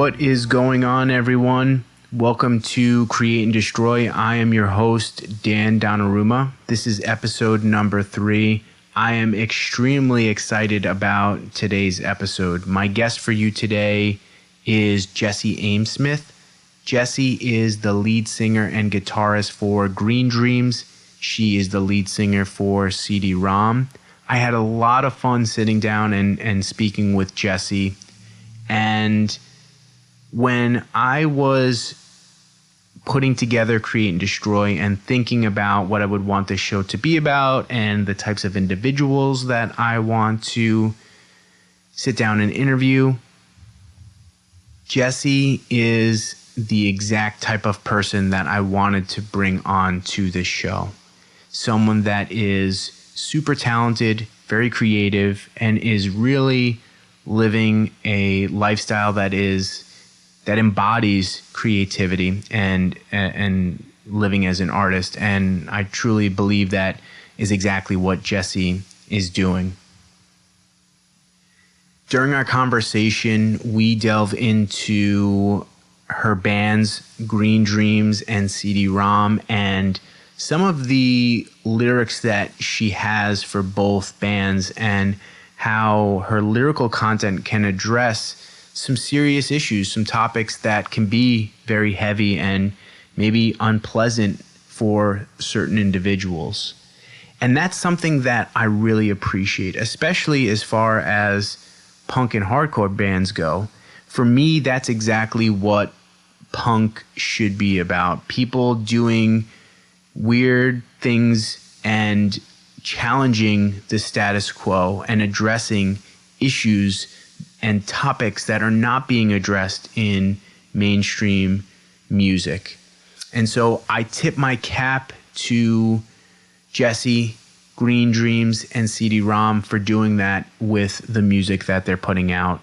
What is going on, everyone? Welcome to Create and Destroy. I am your host, Dan Donnarumma. This is episode number 3. I am extremely excited about today's episode. My guest for you today is Jesse Amesmith. Jesse is the lead singer and guitarist for Green Dreams. She is the lead singer for CD-Rom. I had a lot of fun sitting down and speaking with Jesse. And when I was putting together Create and Destroy and thinking about what I would want this show to be about and the types of individuals that I want to sit down and interview, Jesse is the exact type of person that I wanted to bring on to this show. Someone that is super talented, very creative, and is really living a lifestyle that embodies creativity and living as an artist. And I truly believe that is exactly what Jesse is doing. During our conversation, we delve into her bands, Green Dreams and CD-Rom, and some of the lyrics that she has for both bands and how her lyrical content can address some serious issues, some topics that can be very heavy and maybe unpleasant for certain individuals. And that's something that I really appreciate, especially as far as punk and hardcore bands go. For me, that's exactly what punk should be about. People doing weird things and challenging the status quo and addressing issues and topics that are not being addressed in mainstream music. And so I tip my cap to Jesse, Green Dreams, and CD-Rom for doing that with the music that they're putting out.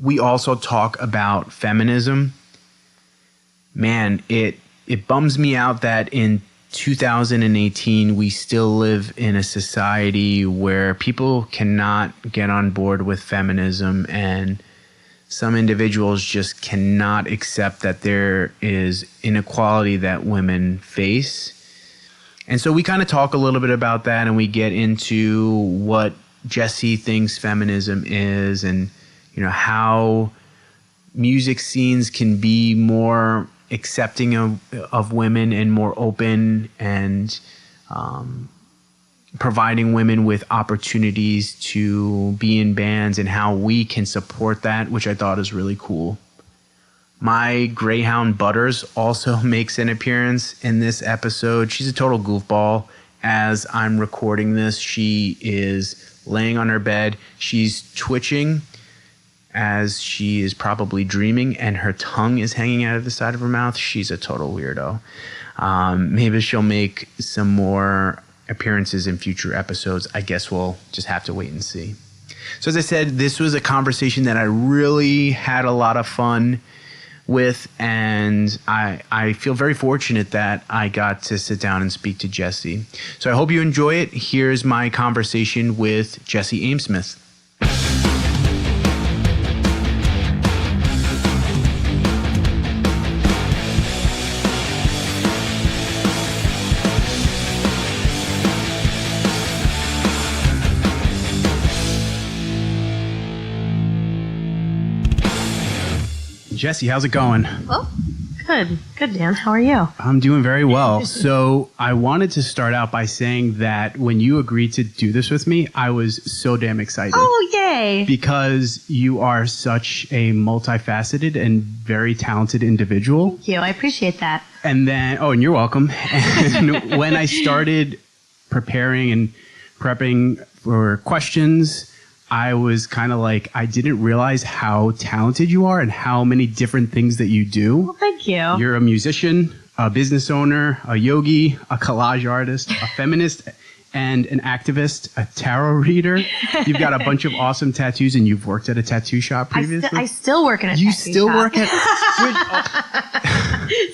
We also talk about feminism. Man, it bums me out that in 2018, we still live in a society where people cannot get on board with feminism, and some individuals just cannot accept that there is inequality that women face. And so we kind of talk a little bit about that, and we get into what Jesse thinks feminism is, and how music scenes can be more accepting of women and more open, and providing women with opportunities to be in bands, and how we can support that, which I thought is really cool. My greyhound Butters also makes an appearance in this episode. She's a total goofball. As I'm recording this, she is laying on her bed. She's twitching as she is probably dreaming, and her tongue is hanging out of the side of her mouth. She's a total weirdo. Maybe she'll make some more appearances in future episodes. I guess we'll just have to wait and see. So as I said, this was a conversation that I really had a lot of fun with, and I feel very fortunate that I got to sit down and speak to Jesse. So I hope you enjoy it. Here's my conversation with Jesse Amesmith. Jesse, how's it going? Well, good. Good, Dan. How are you? I'm doing very well. So I wanted to start out by saying that when you agreed to do this with me, I was so damn excited. Oh, yay. Because you are such a multifaceted and very talented individual. Thank you. I appreciate that. And then, and you're welcome. And when I started preparing and prepping for questions, I was kind of like, I didn't realize how talented you are and how many different things that you do. Well, thank you. You're a musician, a business owner, a yogi, a collage artist, a feminist, and an activist, a tarot reader. You've got a bunch of awesome tattoos, and you've worked at a tattoo shop previously. I still work in a tattoo shop. You still work at...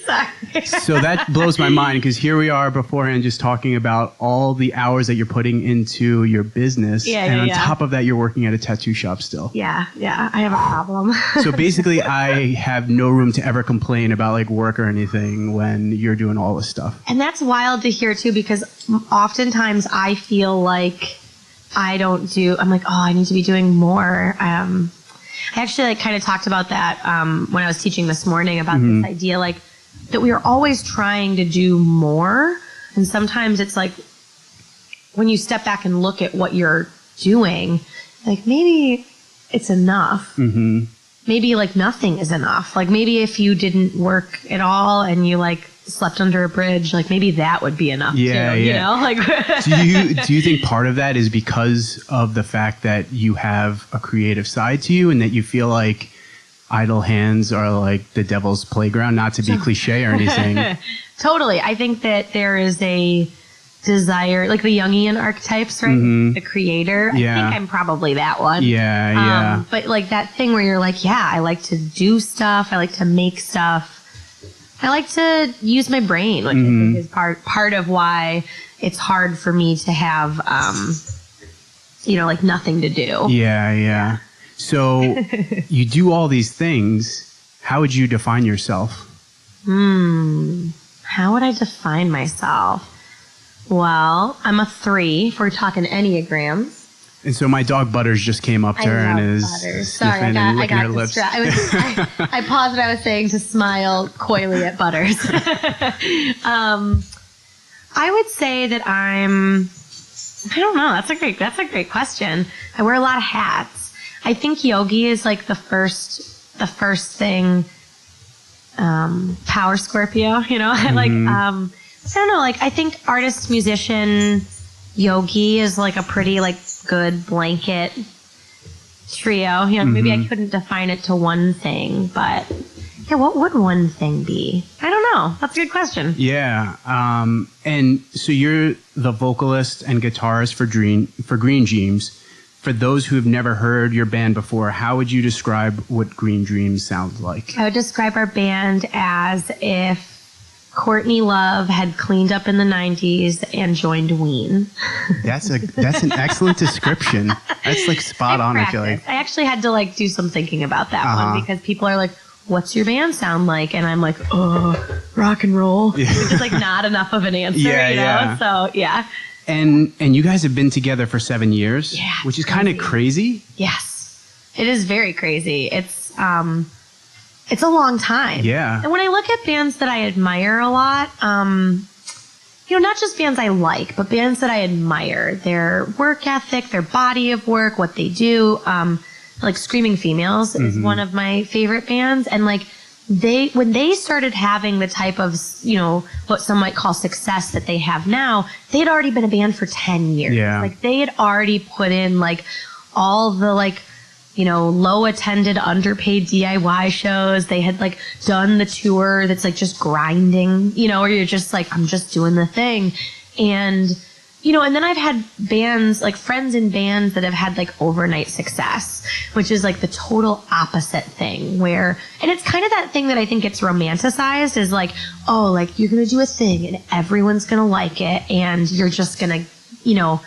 Sorry. So that blows my mind because here we are beforehand just talking about all the hours that you're putting into your business. And on top of that, you're working at a tattoo shop still. Yeah. I have a problem. So basically, I have no room to ever complain about like work or anything when you're doing all this stuff. And that's wild to hear too, because oftentimes I feel like I'm like, oh, I need to be doing more. I actually like kind of talked about that when I was teaching this morning about this idea, like that we are always trying to do more. And sometimes it's like when you step back and look at what you're doing, like maybe it's enough. Maybe like nothing is enough. Like maybe if you didn't work at all and you like slept under a bridge, like maybe that would be enough too, you know? Like do you think part of that is because of the fact that you have a creative side to you and that you feel like idle hands are like the devil's playground, not to be cliche or anything? Totally. I think that there is a desire, like the Jungian archetypes, right? The creator. I think I'm probably that one. But like that thing where you're like, I like to do stuff. I like to make stuff. I like to use my brain, which I think is part of why it's hard for me to have, like nothing to do. So you do all these things. How would you define yourself? How would I define myself? Well, I'm a 3 if we're talking Enneagrams. And so my dog Butters just came up to her and is sniffing and licking her lips. I paused what I was saying to smile coyly at Butters. I would say that I don't know. That's a great question. I wear a lot of hats. I think yogi is like the first thing. Power Scorpio, you know. I don't know. Like I think artist, musician, yogi is like a pretty like good blanket trio. You know, maybe I couldn't define it to one thing, but what would one thing be? I don't know. That's a good question. And so you're the vocalist and guitarist for Green Dreams. For those who have never heard your band before, how would you describe what Green Dreams sounds like? I would describe our band as if Courtney Love had cleaned up in the 90s and joined Ween. That's an excellent description. That's like spot on, I feel like. I actually had to like do some thinking about that one because people are like, what's your band sound like? And I'm like, rock and roll. Which is like not enough of an answer, you know? So, yeah. And you guys have been together for 7 years, which is kind of crazy. Yes, it is very crazy. It's a long time. And when I look at bands that I admire a lot, not just bands I like, but bands that I admire, their work ethic, their body of work, what they do. Like Screaming Females is one of my favorite bands, and like when they started having the type of, what some might call success that they have now, they had already been a band for 10 years. Like they had already put in like all the like, low attended, underpaid DIY shows. They had like done the tour that's like just grinding, where you're just like, I'm just doing the thing. And, and then I've had bands, like friends in bands that have had like overnight success, which is like the total opposite thing where, and it's kind of that thing that I think gets romanticized is like, oh, like you're going to do a thing and everyone's going to like it and you're just going to,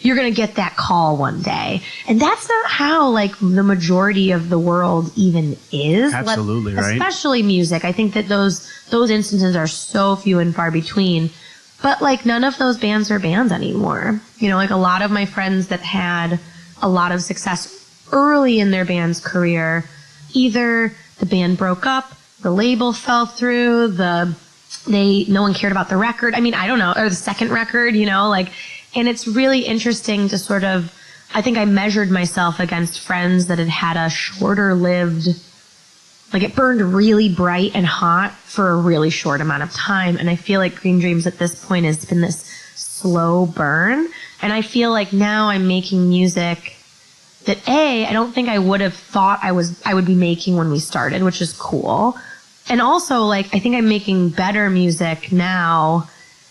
you're going to get that call one day. And that's not how like the majority of the world even is. Absolutely, right? Especially music. I think that those instances are so few and far between. But like none of those bands are bands anymore. Like a lot of my friends that had a lot of success early in their band's career, either the band broke up, the label fell through, no one cared about the record. I mean, I don't know, or the second record, and it's really interesting to sort of, I think I measured myself against friends that had had a shorter lived, like it burned really bright and hot for a really short amount of time. And I feel like Green Dreams at this point has been this slow burn. And I feel like now I'm making music that I don't think I would have thought I would be making when we started, which is cool. And also like, I think I'm making better music now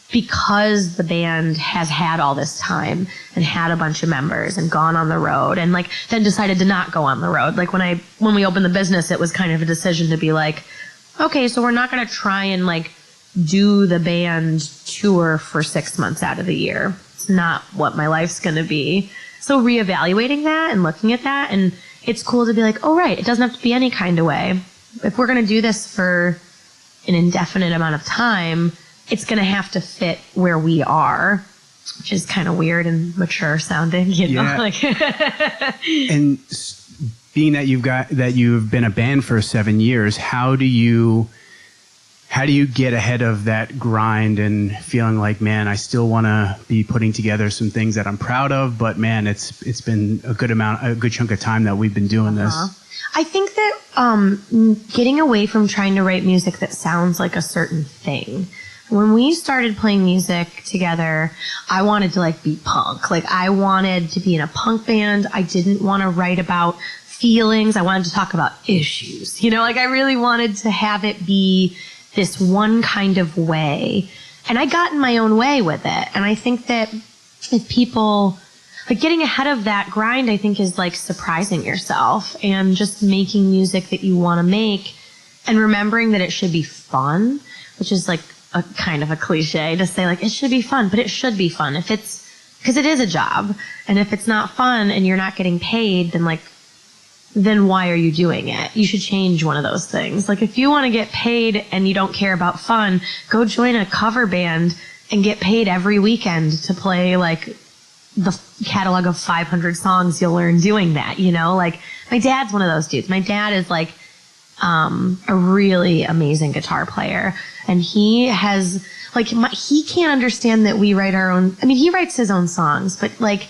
because the band has had all this time and had a bunch of members and gone on the road and like then decided to not go on the road. Like when we opened the business, it was kind of a decision to be like, okay, so we're not going to try and like do the band tour for 6 months out of the year. It's not what my life's going to be. So reevaluating that and looking at that, and it's cool to be like, oh, right, it doesn't have to be any kind of way. If we're going to do this for an indefinite amount of time, it's going to have to fit where we are, which is kind of weird and mature sounding, you know? Yeah. Like and being that you've been a band for 7 years, how do you get ahead of that grind and feeling like, man, I still want to be putting together some things that I'm proud of, but man, it's been a good chunk of time that we've been doing this. I think that getting away from trying to write music that sounds like a certain thing. When we started playing music together, I wanted to like be punk. Like I wanted to be in a punk band. I didn't want to write about feelings. I wanted to talk about issues. You know, like I really wanted to have it be this one kind of way. And I got in my own way with it. And I think that if people, like getting ahead of that grind, I think is like surprising yourself and just making music that you want to make and remembering that it should be fun, which is like a kind of a cliche to say like it should be fun, but it should be fun. If it's, because it is a job. And if it's not fun and you're not getting paid, then why are you doing it? You should change one of those things. Like if you want to get paid and you don't care about fun, go join a cover band and get paid every weekend to play like the catalog of 500 songs you'll learn doing that, you know? Like my dad's one of those dudes. My dad is like a really amazing guitar player, and he has like he can't understand that we write our own. I mean, he writes his own songs, but like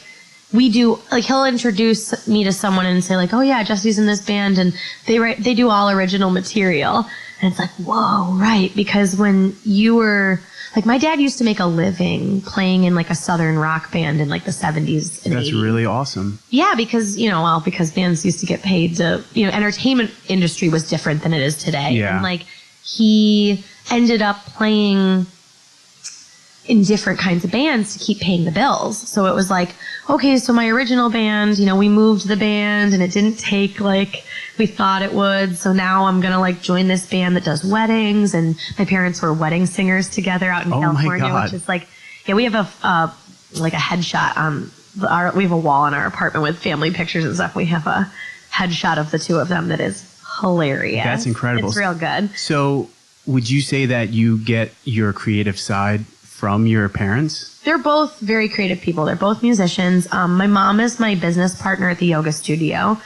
we do, like he'll introduce me to someone and say like, oh yeah, Jesse's in this band and they do all original material. And it's like, whoa, right. Because when you were like, my dad used to make a living playing in like a Southern rock band in like the 70s and 80s. That's really awesome. Yeah, because, because bands used to get paid to, entertainment industry was different than it is today. Yeah. And like he ended up playing in different kinds of bands to keep paying the bills. So it was like, okay, so my original band, we moved the band and it didn't take like we thought it would. So now I'm going to like join this band that does weddings. And my parents were wedding singers together out in California, which is like, yeah, we have a headshot on we have a wall in our apartment with family pictures and stuff. We have a headshot of the two of them that is hilarious. That's incredible. It's real good. So would you say that you get your creative side from your parents? They're both very creative people. They're both musicians. My mom is my business partner at the yoga studio.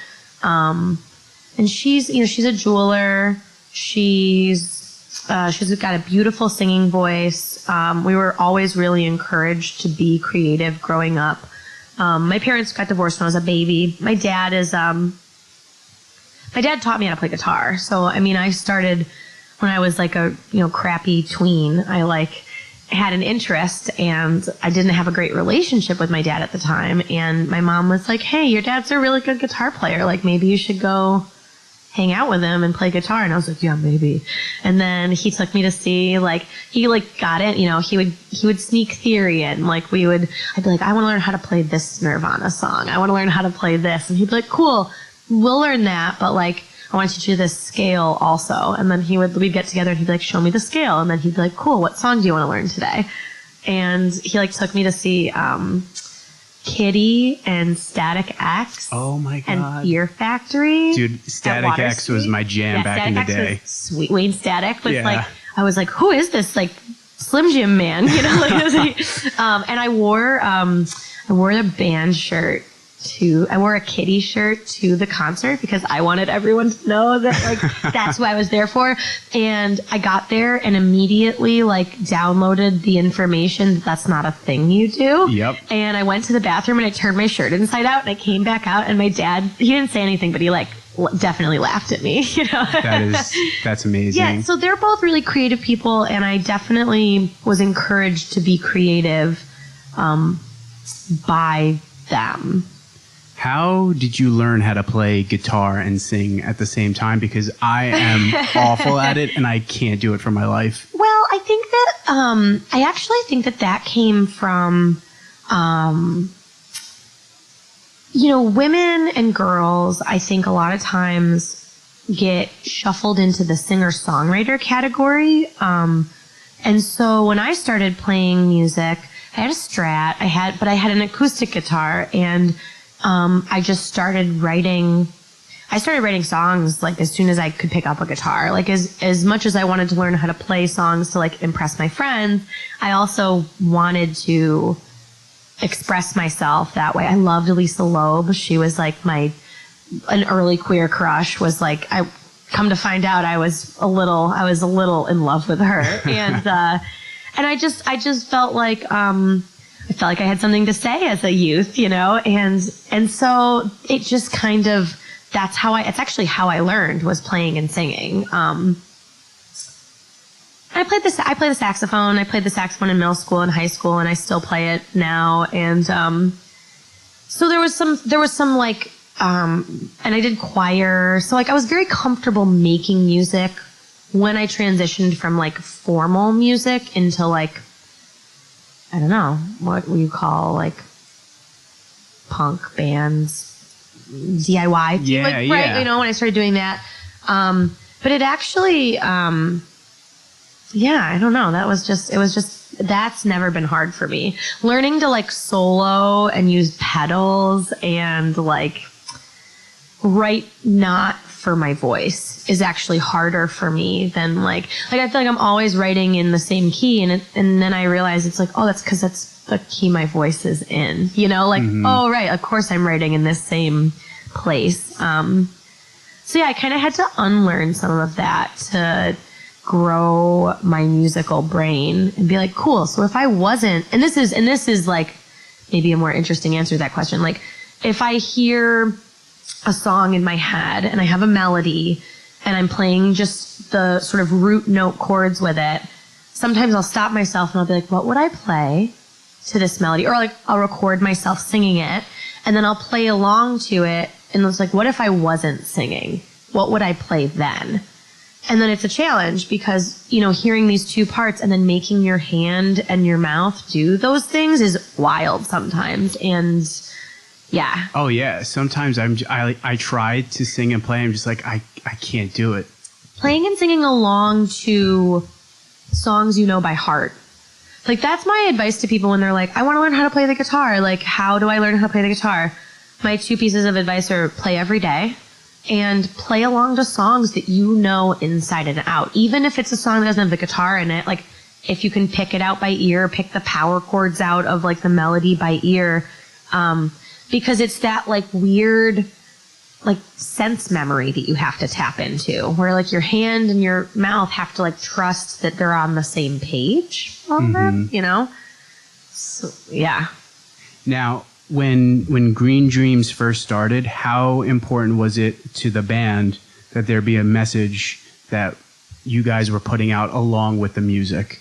And she's a jeweler. She's got a beautiful singing voice. We were always really encouraged to be creative growing up. My parents got divorced when I was a baby. My dad taught me how to play guitar. So, I started when I was like a, crappy tween. I had an interest, and I didn't have a great relationship with my dad at the time. And my mom was like, hey, your dad's a really good guitar player. Like, maybe you should go hang out with him and play guitar. And I was like, yeah, maybe. And then he took me to see, he got it, he would sneak theory in. I'd be like, I want to learn how to play this Nirvana song. I want to learn how to play this. And he'd be like, cool, we'll learn that. But I want you to do this scale also. And then we'd get together and he'd be like, show me the scale. And then he'd be like, cool, what song do you want to learn today? And he took me to see Kitty and Static X. Oh my God. And Fear Factory. Dude, Static X was my jam back in the day. Sweet Wayne Static was I was like, who is this Slim Jim man? And I wore a band shirt I wore a Kitty shirt to the concert because I wanted everyone to know that that's what I was there for. And I got there and immediately downloaded the information that that's not a thing you do. Yep. And I went to the bathroom and I turned my shirt inside out and I came back out and my dad, he didn't say anything, but he definitely laughed at me, That's amazing. Yeah. So they're both really creative people, and I definitely was encouraged to be creative, by them. How did you learn how to play guitar and sing at the same time? Because I am awful at it and I can't do it for my life. Well, I think that, I actually think that came from, women and girls, I think a lot of times get shuffled into the singer-songwriter category. And so when I started playing music, I had a Strat, but I had an acoustic guitar, and I just started writing. I started writing songs like as soon as I could pick up a guitar. Like as much as I wanted to learn how to play songs to like impress my friends, I also wanted to express myself that way. I loved Lisa Loeb. She was like an early queer crush. Was like, I come to find out I was a little in love with her. And I just felt like I had something to say as a youth, you know, and so it just kind of, it's actually how I learned, was playing and singing. I played the saxophone. I played the saxophone in middle school and high school, and I still play it now. And so there was some like, and I did choir. So like I was very comfortable making music when I transitioned from like formal music into like, I don't know, what you call like punk bands, DIY. Yeah, like, yeah. Right, you know, when I started doing that. But it actually, I don't know. That's never been hard for me. Learning to like solo and use pedals and like write not for my voice is actually harder for me than like I feel like I'm always writing in the same key, and then I realize it's like, oh, that's because that's the key my voice is in, you know, like, oh, right, of course I'm writing in this same place. So yeah, I kind of had to unlearn some of that to grow my musical brain and be like, cool, so if I wasn't, and this is like maybe a more interesting answer to that question, like if I hear a song in my head and I have a melody and I'm playing just the sort of root note chords with it, sometimes I'll stop myself and I'll be like, what would I play to this melody? Or like I'll record myself singing it and then I'll play along to it, and it's like, what if I wasn't singing? What would I play then? And then it's a challenge because, you know, hearing these two parts and then making your hand and your mouth do those things is wild sometimes. And yeah. Oh yeah. Sometimes I try to sing and play. I'm just like, I can't do it. Playing and singing along to songs you know by heart. Like that's my advice to people when they're like, I want to learn how to play the guitar. Like, how do I learn how to play the guitar? My two pieces of advice are play every day and play along to songs that you know inside and out. Even if it's a song that doesn't have the guitar in it, like if you can pick it out by ear, pick the power chords out of like the melody by ear. Because it's that like weird, like sense memory that you have to tap into, where like your hand and your mouth have to like trust that they're on the same page on that, you know? So, yeah. Now, when Green Dreams first started, how important was it to the band that there be a message that you guys were putting out along with the music?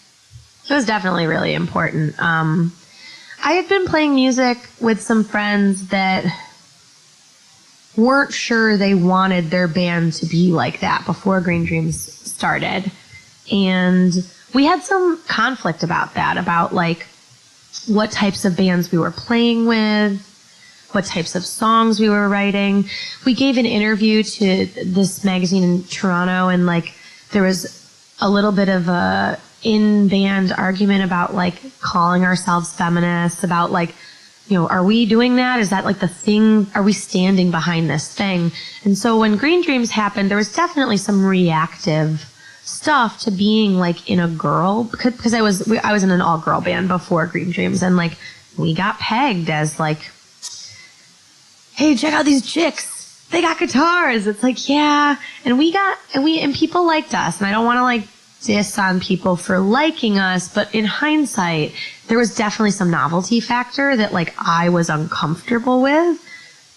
It was definitely really important. I had been playing music with some friends that weren't sure they wanted their band to be like that before Green Dreams started. And we had some conflict about that, about like what types of bands we were playing with, what types of songs we were writing. We gave an interview to this magazine in Toronto, and like there was a little bit of a in-band argument about like calling ourselves feminists, about like, you know, are we doing that? Is that like the thing? Are we standing behind this thing? And so when Green Dreams happened, there was definitely some reactive stuff to being like in a girl, because I was in an all-girl band before Green Dreams, and like we got pegged as like, hey, check out these chicks, they got guitars. It's like, yeah, and people liked us, and I don't want to like diss on people for liking us, but in hindsight, there was definitely some novelty factor that like I was uncomfortable with,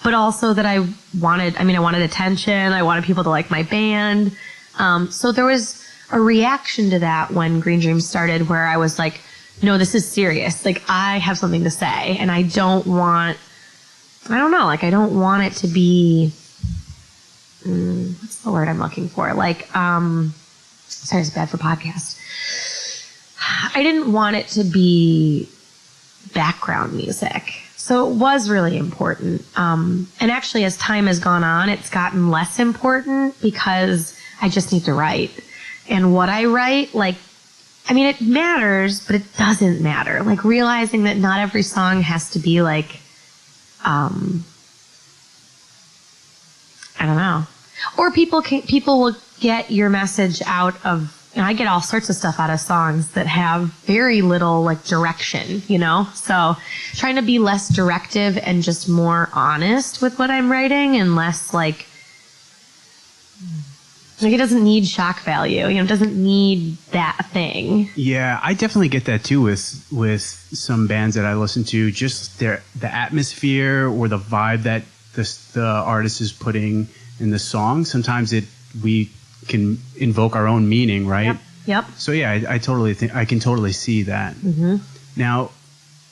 but also that I wanted attention. I wanted people to like my band. So there was a reaction to that when Green Dreams started, where I was like, no, this is serious. Like I have something to say, and I don't want it to be, what's the word I'm looking for? Like, sorry, it's bad for podcast. I didn't want it to be background music. So it was really important. And actually, as time has gone on, it's gotten less important because I just need to write. And what I write, like, I mean, it matters, but it doesn't matter. Like, realizing that not every song has to be like, I don't know. Or people will get your message out of, I get all sorts of stuff out of songs that have very little like direction, you know? So trying to be less directive and just more honest with what I'm writing and less like it doesn't need shock value, you know, it doesn't need that thing. Yeah, I definitely get that too with some bands that I listen to, just the atmosphere or the vibe that the artist is putting in the song. Sometimes we can invoke our own meaning, right? Yep. So yeah, I totally think I can totally see that. Mm-hmm. Now,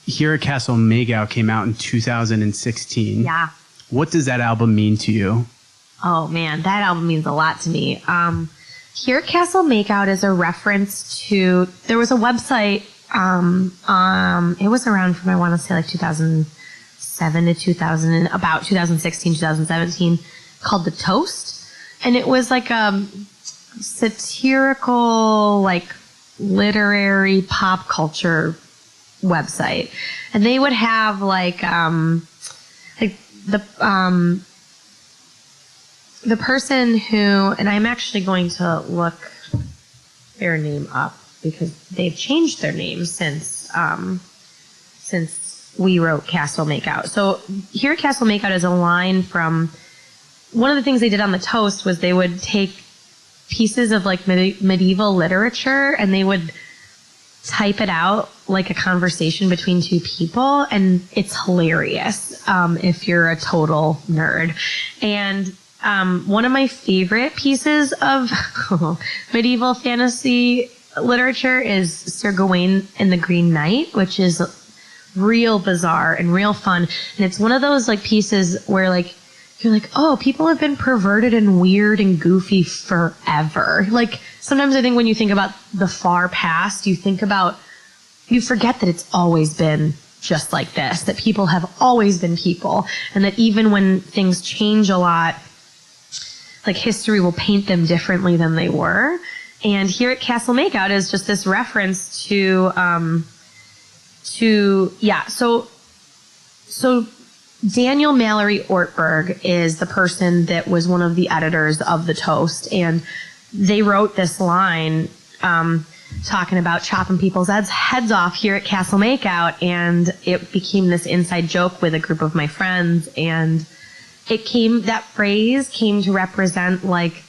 Here at Castle Makeout came out in 2016. Yeah. What does that album mean to you? Oh man, that album means a lot to me. Here at Castle Makeout is a reference to, there was a website, it was around from, I want to say like 2007 to about 2016, 2017, called The Toast. And it was like a satirical, like literary pop culture website. And they would have the person who, and I'm actually going to look their name up because they've changed their name since we wrote Castle Makeout. So Here at Castle Makeout is a line from, one of the things they did on The Toast was they would take pieces of like medieval literature and they would type it out like a conversation between two people, and it's hilarious if you're a total nerd. And one of my favorite pieces of medieval fantasy literature is Sir Gawain and the Green Knight, which is real bizarre and real fun. And it's one of those like pieces where like you're like, oh, people have been perverted and weird and goofy forever. Like sometimes I think when you think about the far past, you forget that it's always been just like this, that people have always been people, and that even when things change a lot, like history will paint them differently than they were. And Here at Castle Makeout is just this reference to Daniel Mallory Ortberg is the person that was one of the editors of The Toast, and they wrote this line talking about chopping people's heads off here at Castle Makeout, and it became this inside joke with a group of my friends, and that phrase came to represent like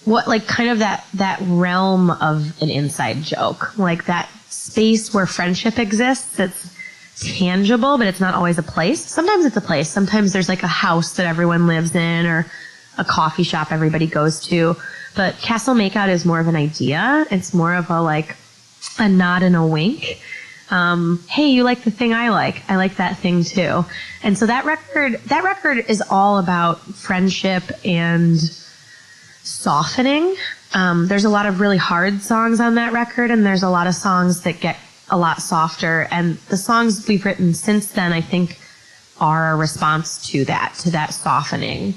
what, like kind of that realm of an inside joke, like that space where friendship exists that's tangible, but it's not always a place. Sometimes it's a place. Sometimes there's like a house that everyone lives in or a coffee shop everybody goes to. But Castle Makeout is more of an idea. It's more of a nod and a wink. Hey, you like the thing I like. I like that thing too. And so that record is all about friendship and softening. There's a lot of really hard songs on that record, and there's a lot of songs that get a lot softer. And the songs we've written since then, I think, are a response to that softening.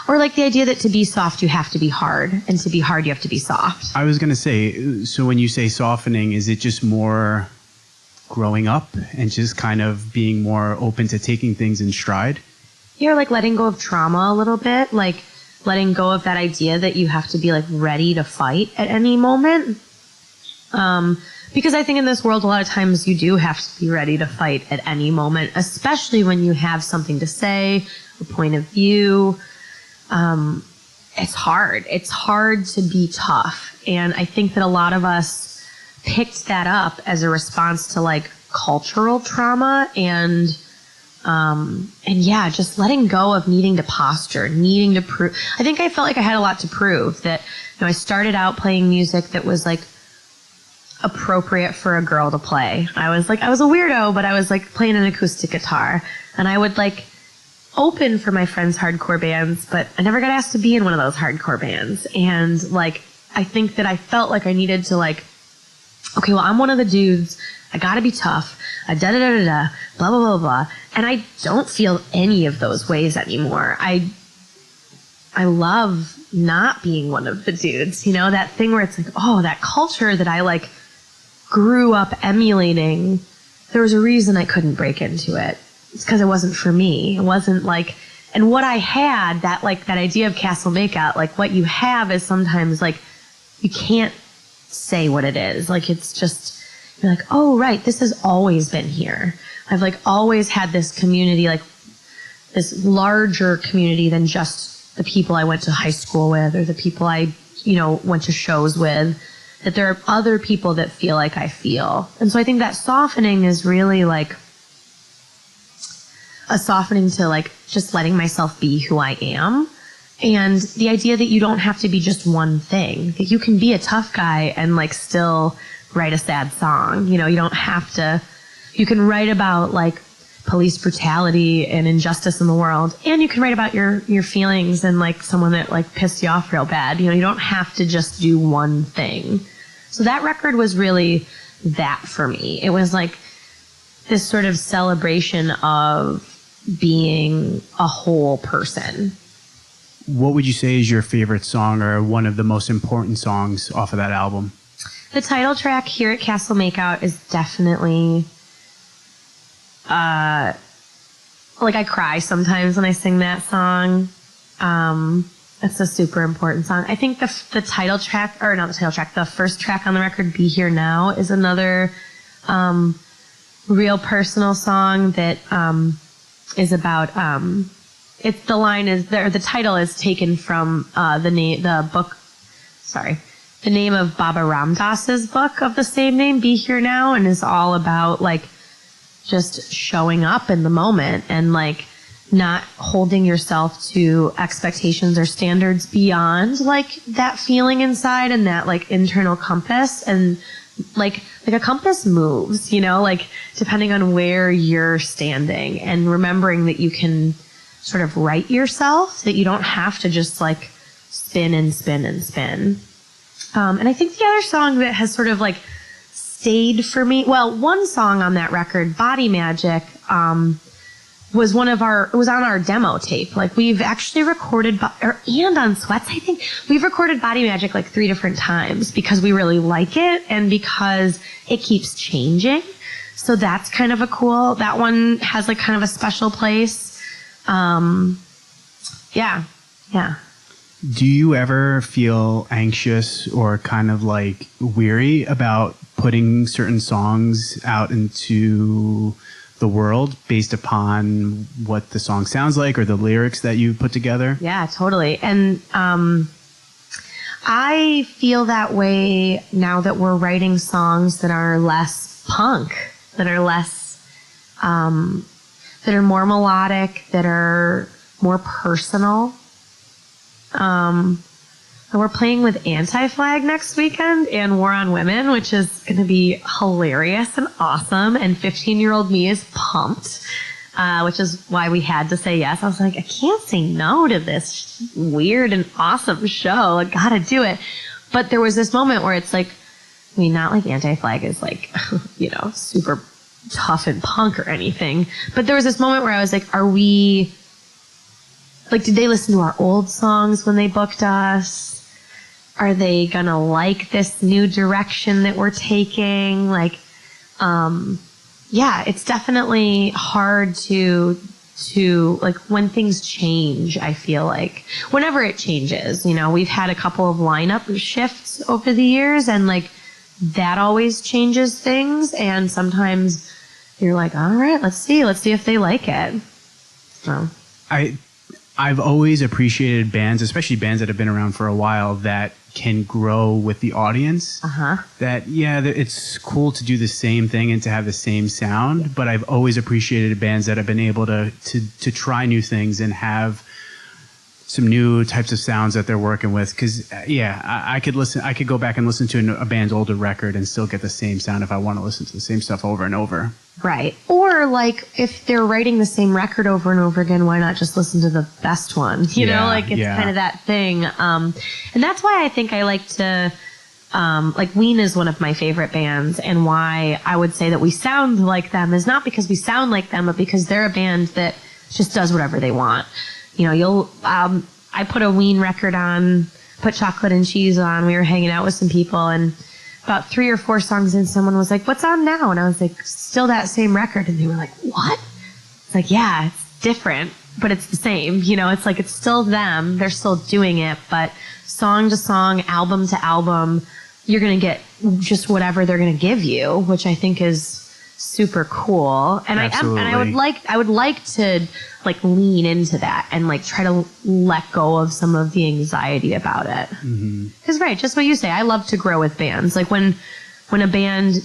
Or like the idea that to be soft, you have to be hard, and to be hard, you have to be soft. I was going to say, so when you say softening, is it just more growing up and just kind of being more open to taking things in stride? You're like letting go of trauma a little bit, like letting go of that idea that you have to be like ready to fight at any moment. Because I think in this world, a lot of times you do have to be ready to fight at any moment, especially when you have something to say, a point of view. It's hard. It's hard to be tough. And I think that a lot of us picked that up as a response to like cultural trauma and yeah, just letting go of needing to posture, needing to prove. I think I felt like I had a lot to prove, that, I started out playing music that was like appropriate for a girl to play. I was a weirdo, but I was like playing an acoustic guitar, and I would like open for my friends' hardcore bands, but I never got asked to be in one of those hardcore bands. And like, I think that I felt like I needed to like, okay, well, I'm one of the dudes. I gotta be tough. a da-da-da-da-da, blah, blah, blah, blah. And I don't feel any of those ways anymore. I love not being one of the dudes, you know, that thing where it's like, oh, that culture that I like grew up emulating, there was a reason I couldn't break into it. It's because it wasn't for me. It wasn't like, and what I had, that like that idea of castle makeout, like what you have is sometimes like, you can't say what it is. Like, it's just, you're like, oh, right, this has always been here. I've like always had this community, like this larger community than just the people I went to high school with or the people I, you know, went to shows with, that there are other people that feel like I feel. And so I think that softening is really like a softening to like just letting myself be who I am. And the idea that you don't have to be just one thing, that you can be a tough guy and like still write a sad song. You know, you don't have to, you can write about like police brutality and injustice in the world, and you can write about your feelings and like someone that like pissed you off real bad. You know, you don't have to just do one thing. So that record was really that for me. It was like this sort of celebration of being a whole person. What would you say is your favorite song or one of the most important songs off of that album? The title track, Here at Castle Makeout, is definitely, like I cry sometimes when I sing that song. It's a super important song. I think the title track, or not the title track, the first track on the record, Be Here Now, is another real personal song that is about, the title is taken from the name of Baba Ram Dass's book of the same name, Be Here Now, and is all about like just showing up in the moment and like not holding yourself to expectations or standards beyond like that feeling inside and that like internal compass. And like a compass moves, you know, like depending on where you're standing, and remembering that you can sort of right yourself, that you don't have to just like spin and spin and spin. And I think the other song that has sort of like stayed for me, well, one song on that record, Body Magic, was it was on our demo tape. Like we've actually recorded, and on Sweats, I think we've recorded Body Magic like 3 different times because we really like it and because it keeps changing. So that's kind of that one has like kind of a special place. Yeah. Do you ever feel anxious or kind of like weary about putting certain songs out into the world based upon what the song sounds like or the lyrics that you put together? Yeah, totally. And I feel that way now that we're writing songs that are less punk, that are less, that are more melodic, that are more personal. We're playing with Anti-Flag next weekend and War on Women, which is going to be hilarious and awesome. And 15-year-old me is pumped, which is why we had to say yes. I was like, I can't say no to this weird and awesome show. I gotta do it. But there was this moment where it's like, I mean, not like Anti-Flag is like, you know, super tough and punk or anything. But there was this moment where I was like, did they listen to our old songs when they booked us? Are they gonna like this new direction that we're taking? Like, yeah, it's definitely hard to like when things change. I feel like whenever it changes, you know, we've had a couple of lineup shifts over the years, and like that always changes things. And sometimes you're like, all right, let's see if they like it. So I've always appreciated bands, especially bands that have been around for a while, that can grow with the audience. That, yeah, it's cool to do the same thing and to have the same sound, but I've always appreciated bands that have been able to try new things and have some new types of sounds that they're working with. Because, yeah, I could go back and listen to a band's older record and still get the same sound if I want to listen to the same stuff over and over. Right. Or like if they're writing the same record over and over again, why not just listen to the best one? You know, like it's kind of that thing. And that's why I think I like to like Ween is one of my favorite bands, and why I would say that we sound like them is not because we sound like them, but because they're a band that just does whatever they want. You know, I put a Ween record on, put Chocolate and Cheese on. We were hanging out with some people, and about 3 or 4 songs in, someone was like, "What's on now?" And I was like, "Still that same record." And they were like, "What?" It's like, yeah, it's different, but it's the same. You know, it's like, it's still them. They're still doing it, but song to song, album to album, you're going to get just whatever they're going to give you, which I think is super cool. And I would like to like lean into that and like try to let go of some of the anxiety about it. Because right, just what you say, I love to grow with bands. Like when a band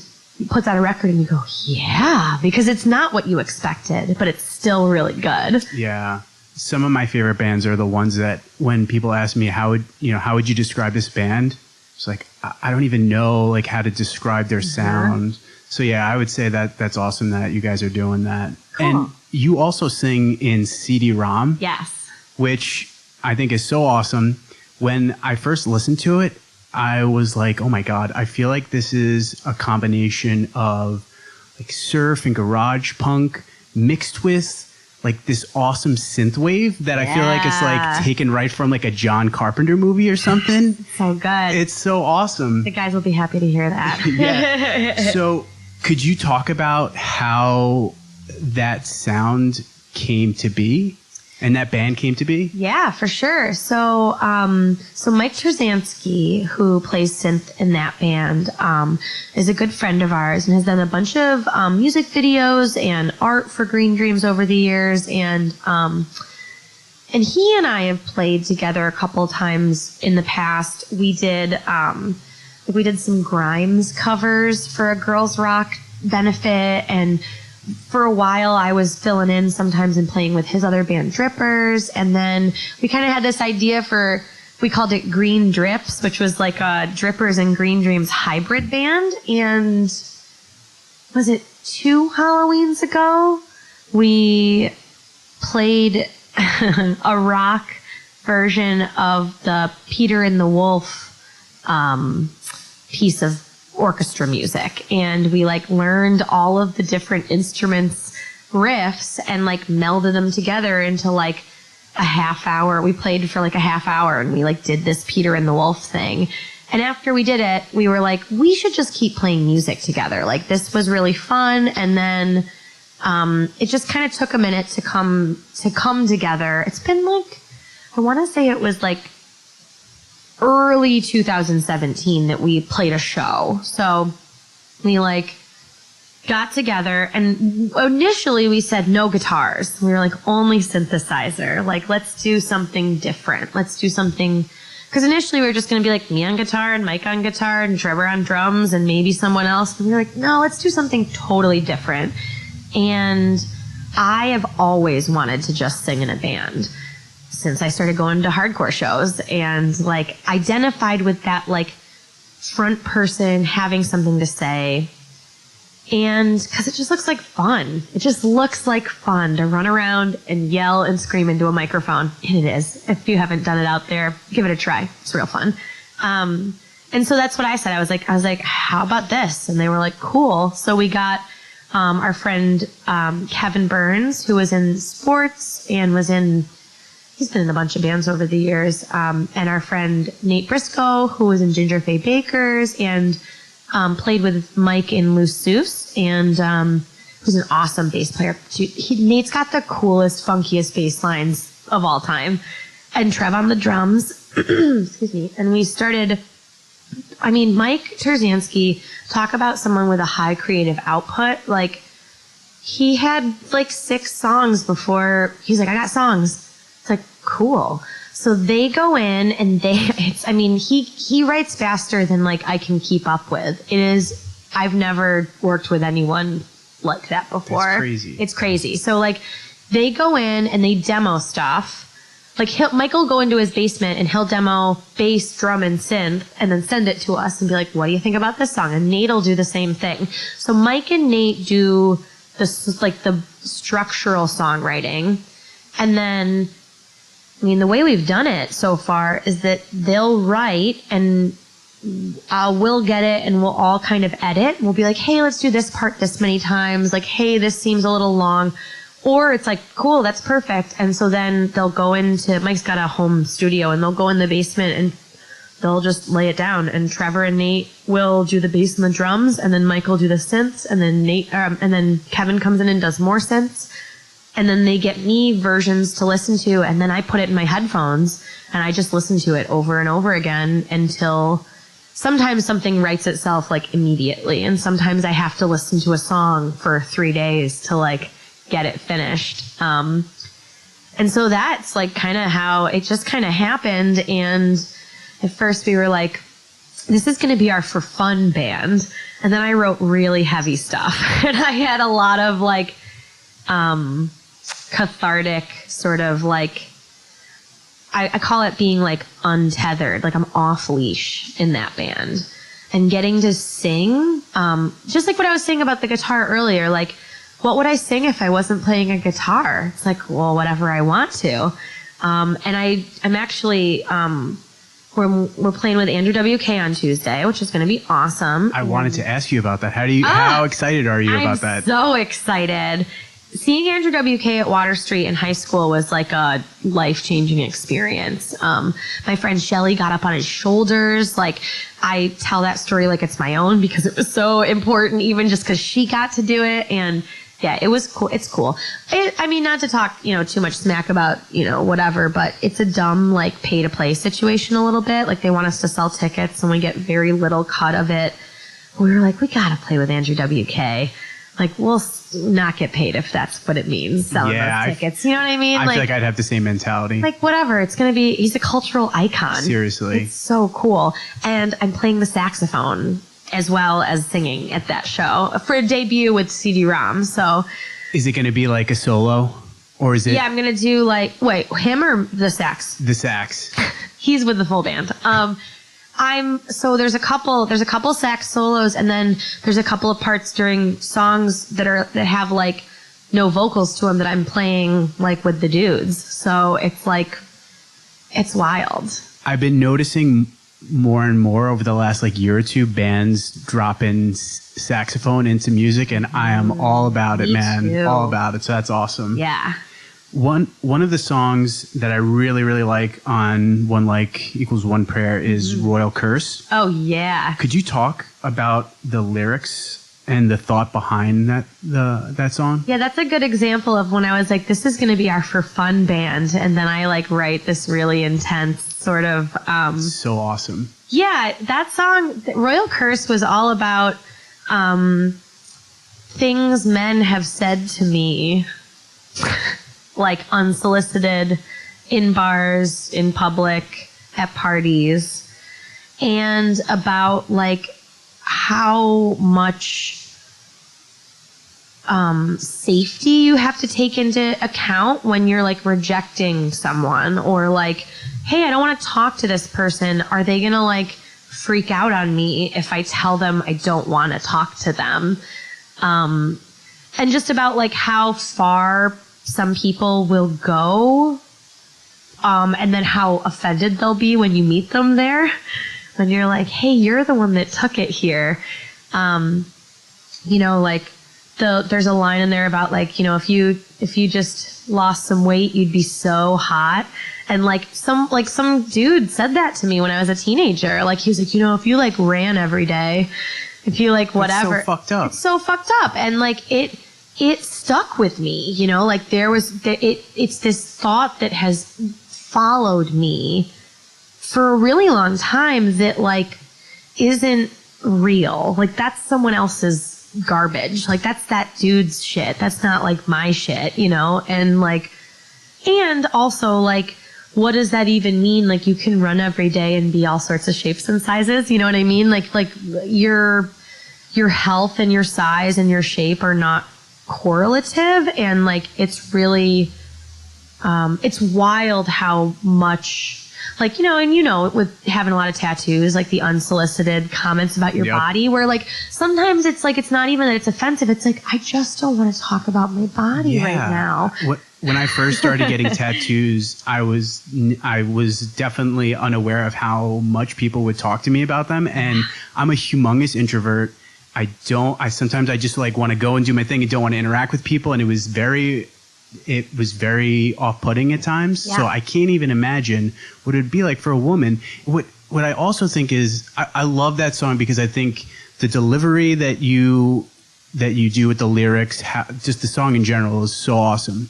puts out a record and you go, yeah, because it's not what you expected, but it's still really good. Yeah. Some of my favorite bands are the ones that when people ask me how would you describe this band, it's like I don't even know like how to describe their sound. So yeah, I would say that that's awesome that you guys are doing that. Cool. And you also sing in CD-Rom. Yes. Which I think is so awesome. When I first listened to it, I was like, oh my God, I feel like this is a combination of like surf and garage punk mixed with like this awesome synth wave that I feel like it's like taken right from like a John Carpenter movie or something. So good. It's so awesome. The guys will be happy to hear that. Yeah. So could you talk about how that sound came to be and that band came to be? Yeah, for sure. So Mike Terzansky, who plays synth in that band, is a good friend of ours and has done a bunch of music videos and art for Green Dreams over the years. And he and I have played together a couple times in the past. We did some Grimes covers for a girls rock benefit, and for a while, I was filling in sometimes and playing with his other band, Drippers. And then we kind of had this idea we called it Green Drips, which was like a Drippers and Green Dreams hybrid band. And was it 2 Halloweens ago? We played a rock version of the Peter and the Wolf piece of orchestra music, and we like learned all of the different instruments riffs and like melded them together into like a half hour. We played for like a half hour and we like did this Peter and the Wolf thing. And after we did it, we were like, we should just keep playing music together. Like this was really fun. And then it just kind of took a minute to come together. It's been like, I want to say it was like early 2017 that we played a show. So we like got together, and initially we said no guitars. We were like, only synthesizer. Like, let's do something different. Let's do something, because initially we were just going to be like me on guitar and Mike on guitar and Trevor on drums and maybe someone else. And we were like, no, let's do something totally different. And I have always wanted to just sing in a band since I started going to hardcore shows, and like identified with that like front person having something to say. And because it just looks like fun. It just looks like fun to run around and yell and scream into a microphone. And it is. If you haven't done it out there, give it a try. It's real fun. And so that's what I said. I was like, how about this? And they were like, cool. So we got our friend Kevin Burns, who was in sports and he's been in a bunch of bands over the years. And our friend Nate Briscoe, who was in Ginger Faye Bakers and played with Mike in Loose Zeus, and who's an awesome bass player. Nate's got the coolest, funkiest bass lines of all time. And Trev on the drums. Excuse me. And we started, Mike Terzansky, talk about someone with a high creative output. Like, he had like 6 songs before he's like, I got songs. It's like, cool. So they go in and he writes faster than like I can keep up with. I've never worked with anyone like that before. It's crazy. So like they go in and they demo stuff. Like Mike will go into his basement and he'll demo bass, drum, and synth and then send it to us and be like, what do you think about this song? And Nate will do the same thing. So Mike and Nate do the structural songwriting. And then the way we've done it so far is that they'll write, and we'll get it and we'll all kind of edit. We'll be like, hey, let's do this part this many times. Like, hey, this seems a little long. Or it's like, cool, that's perfect. And so then they'll go into, Mike's got a home studio, and they'll go in the basement and they'll just lay it down. And Trevor and Nate will do the bass and the drums, and then Mike will do the synths, and then Kevin comes in and does more synths. And then they get me versions to listen to, and then I put it in my headphones and I just listen to it over and over again until sometimes something writes itself like immediately. And sometimes I have to listen to a song for 3 days to like get it finished. And so that's like kind of how it just kind of happened. And at first we were like, this is going to be our for fun band. And then I wrote really heavy stuff. And I had a lot of like, cathartic sort of like, I call it being like untethered, like I'm off leash in that band, and getting to sing, just like what I was saying about the guitar earlier, like what would I sing if I wasn't playing a guitar? It's like, well, whatever I want to. And I'm actually, we're playing with Andrew WK on Tuesday, which is going to be awesome. I wanted to ask you about that. How excited are you about that? I'm so excited. Seeing Andrew WK at Water Street in high school was like a life-changing experience. My friend Shelly got up on his shoulders. Like, I tell that story like it's my own because it was so important, even just because she got to do it. And yeah, it was cool. It's cool. I mean, not to talk, too much smack about, whatever, but it's a dumb, like, pay-to-play situation a little bit. Like, they want us to sell tickets and we get very little cut of it. We were like, we gotta play with Andrew WK. Like, we'll not get paid if that's what it means, selling those tickets. You know what I mean? I feel like I'd have the same mentality. Like, whatever. It's going to be, he's a cultural icon. Seriously. It's so cool. And I'm playing the saxophone as well as singing at that show for a debut with CD-Rom. So. Is it going to be like a solo? Or is it? Yeah, I'm going to do wait, him or the sax? The sax. He's with the full band. So there's a couple sax solos, and then there's a couple of parts during songs that have like no vocals to them that I'm playing like with the dudes. So it's like, it's wild. I've been noticing more and more over the last like year or two, bands dropping saxophone into music, and I am all about it, man. Too. All about it. So that's awesome. Yeah. One of the songs that I really, really like on One Like Equals One Prayer is Royal Curse. Oh, yeah. Could you talk about the lyrics and the thought behind that song? Yeah, that's a good example of when I was like, this is going to be our for fun band. And then I like write this really intense sort of... so awesome. Yeah, that song, Royal Curse, was all about things men have said to me... like unsolicited in bars, in public, at parties, and about like how much safety you have to take into account when you're like rejecting someone, or like, hey, I don't want to talk to this person. Are they gonna like freak out on me if I tell them I don't want to talk to them? And just about like how far some people will go, and then how offended they'll be when you meet them there. When you're like, hey, you're the one that took it here. Like there's a line in there about like, if you just lost some weight, you'd be so hot. And like some dude said that to me when I was a teenager. Like he was like, if you like ran every day, if you like whatever. It's so fucked up. It's so fucked up. And like it stuck with me, like it's this thought that has followed me for a really long time that like isn't real. Like that's someone else's garbage. Like that's that dude's shit. That's not like my shit, and like, and also like, what does that even mean? Like you can run every day and be all sorts of shapes and sizes. You know what I mean? Like your health and your size and your shape are not correlative, and like it's really it's wild how much like, and with having a lot of tattoos, like the unsolicited comments about your body, where like sometimes it's like, it's not even that it's offensive. It's like, I just don't want to talk about my body right now. When I first started getting tattoos, I was definitely unaware of how much people would talk to me about them. And I'm a humongous introvert. Sometimes I just like want to go and do my thing and don't want to interact with people. And it was very off-putting at times. Yeah. So I can't even imagine what it'd be like for a woman. What I also think is, I love that song because I think the delivery that you do with the lyrics, just the song in general, is so awesome.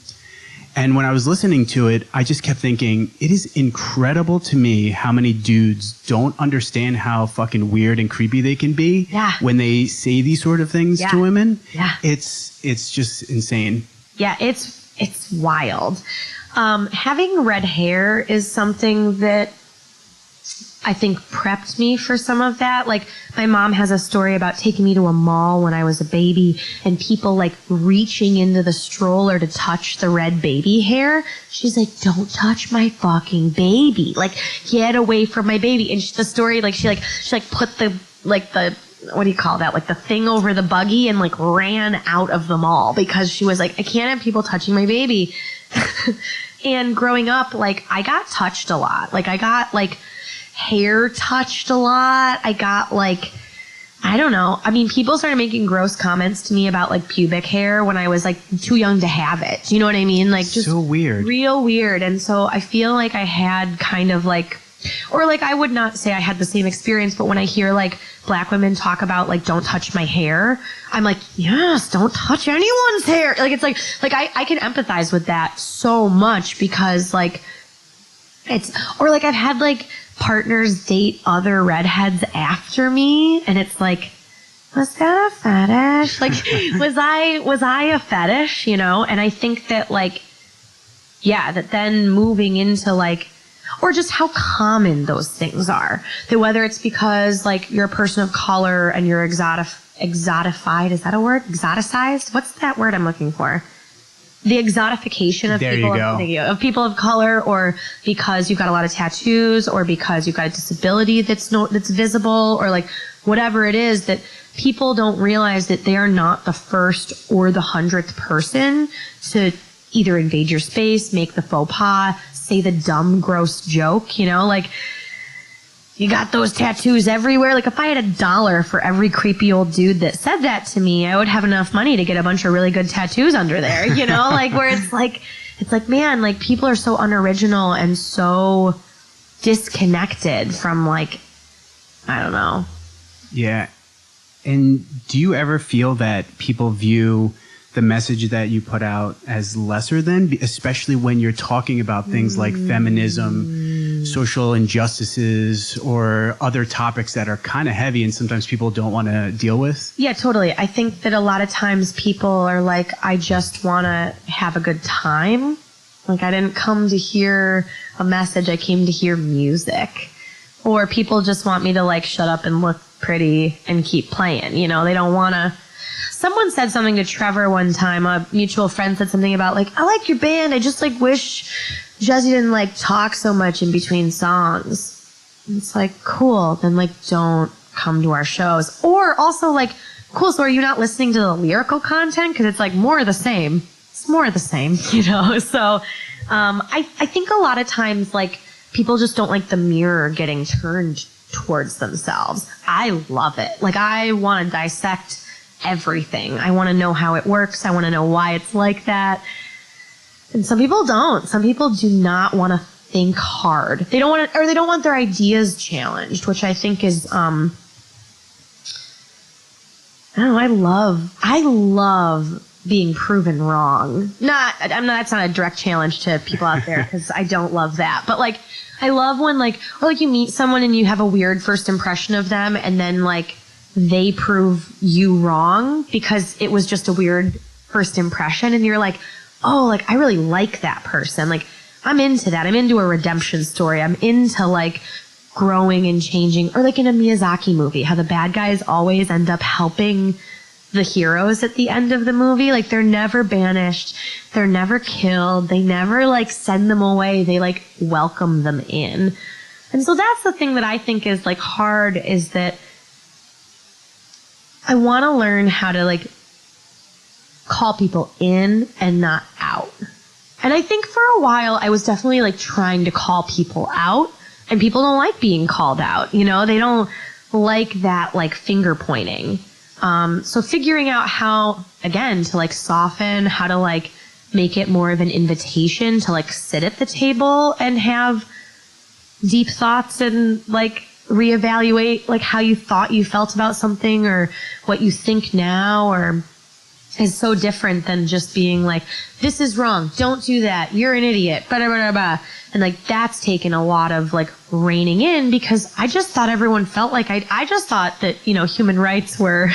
And when I was listening to it, I just kept thinking, it is incredible to me how many dudes don't understand how fucking weird and creepy they can be when they say these sort of things to women. Yeah. It's just insane. Yeah, it's wild. Having red hair is something that I think prepped me for some of that. Like, my mom has a story about taking me to a mall when I was a baby and people like reaching into the stroller to touch the red baby hair. She's like, don't touch my fucking baby. Like, get away from my baby. And the story, like, she put the what do you call that? Like the thing over the buggy and like ran out of the mall because she was like, I can't have people touching my baby. And growing up, like, I got touched a lot. Like, I got like hair touched a lot. I got like, I don't know. I mean, people started making gross comments to me about like pubic hair when I was like too young to have it. Do you know what I mean? Like, just so weird. Real weird. And so I feel like I had kind of like, or like, I would not say I had the same experience, but when I hear like black women talk about like, don't touch my hair, I'm like, yes, don't touch anyone's hair. Like, it's like I can empathize with that so much because like or like I've had like partners date other redheads after me, and it's like, was that a fetish? Like, was I a fetish, And I think that like, that then moving into like, or just how common those things are, that whether it's because like you're a person of color and you're exotified, is that a word? Exoticized? What's that word I'm looking for? The exotification of people of color, or because you've got a lot of tattoos, or because you've got a disability that's visible, or like whatever it is, that people don't realize that they are not the first or the 100th person to either invade your space, make the faux pas, say the dumb, gross joke, like, you got those tattoos everywhere. Like, if I had $1 for every creepy old dude that said that to me, I would have enough money to get a bunch of really good tattoos under there, like, where it's like, man, like, people are so unoriginal and so disconnected from like, I don't know. Yeah. And do you ever feel that people view the message that you put out as lesser than, especially when you're talking about things like feminism, social injustices, or other topics that are kind of heavy and sometimes people don't want to deal with? Yeah, totally. I think that a lot of times people are like, I just want to have a good time. Like, I didn't come to hear a message, I came to hear music. Or people just want me to like shut up and look pretty and keep playing. They don't want to. Someone said something to Trevor one time, a mutual friend said something about like, I like your band, I just like wish Jesse didn't like talk so much in between songs. And it's like, cool, then like don't come to our shows. Or also like, cool, so are you not listening to the lyrical content? Because it's like more of the same. It's more of the same, So I think a lot of times like people just don't like the mirror getting turned towards themselves. I love it. Like, I want to dissect everything. I want to know how it works. I want to know why it's like that. And some people don't. Some people do not want to think hard. They don't want to, or they don't want their ideas challenged, which I think is, I don't know, I love being proven wrong. That's not a direct challenge to people out there, because I don't love that. But like, I love when like, or like you meet someone and you have a weird first impression of them, and then like they prove you wrong because it was just a weird first impression, and you're like, oh, like I really like that person. Like, I'm into that. I'm into a redemption story. I'm into like growing and changing, or like in a Miyazaki movie, how the bad guys always end up helping the heroes at the end of the movie. Like, they're never banished. They're never killed. They never, like, send them away. They, like, welcome them in. And so that's the thing that I think is, like, hard, is that I want to learn how to, like, call people in and not out. And I think for a while I was definitely, like, trying to call people out, and people don't like being called out. You know, they don't like that, like, finger pointing. So figuring out how, again, to, like, soften, how to, like, make it more of an invitation to, like, sit at the table and have deep thoughts and, like, reevaluate, like, how you thought you felt about something or what you think now, or is so different than just being like, this is wrong, don't do that, you're an idiot, blah, blah, blah, blah. And, like, that's taken a lot of, like, reining in, because I just thought everyone felt like I just thought that, you know, human rights were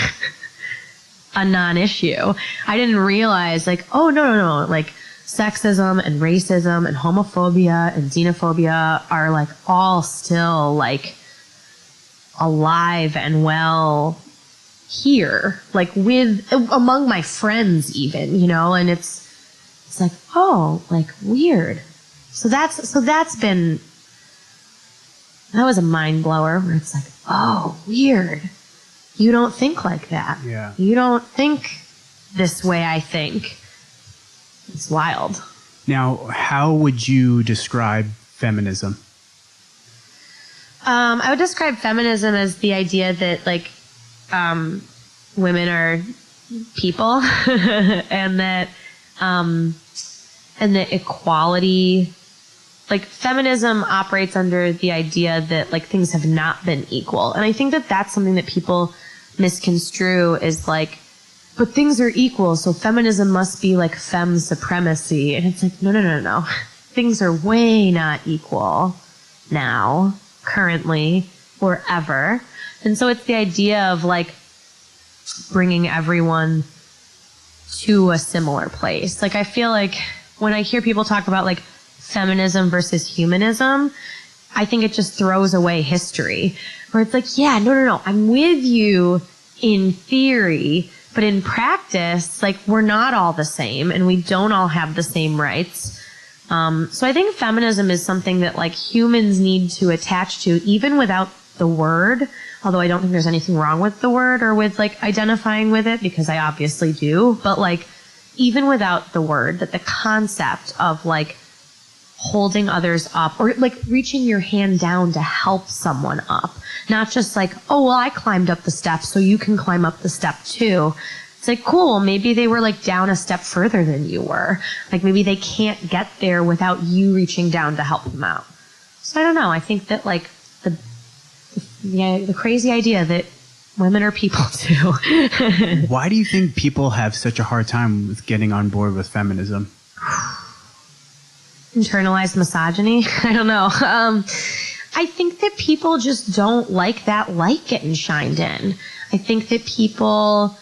a non-issue. I didn't realize, like, oh, no, like, sexism and racism and homophobia and xenophobia are, like, all still, like, alive and well here, like, with, among my friends even, you know, and it's like, oh, like, weird. So that's been, that was a mind blower, where it's like, oh, weird. You don't think like that. Yeah. You don't think this way I think. It's wild. Now, how would you describe feminism? I would describe feminism as the idea that, like, women are people and that equality, like, feminism operates under the idea that, like, things have not been equal. And I think that that's something that people misconstrue, is like, but things are equal, so feminism must be, like, femme supremacy. And it's like, no. Things are way not equal now, currently, or ever. And so it's the idea of, like, bringing everyone to a similar place. Like, I feel like when I hear people talk about, like, feminism versus humanism, I think it just throws away history. Where it's like, yeah, no, I'm with you in theory, but in practice, like, we're not all the same, and we don't all have the same rights. So I think feminism is something that, like, humans need to attach to, even without the word, although I don't think there's anything wrong with the word or with, like, identifying with it, because I obviously do. But, like, even without the word, that the concept of, like, holding others up, or, like, reaching your hand down to help someone up, not just like, oh, well, I climbed up the steps, so you can climb up the step too. It's like, cool, maybe they were, like, down a step further than you were. Like, maybe they can't get there without you reaching down to help them out. So I don't know. I think that, like, the crazy idea that women are people too. Why do you think people have such a hard time with getting on board with feminism? Internalized misogyny? I don't know. I think that people just don't like that light getting shined in. I think that people,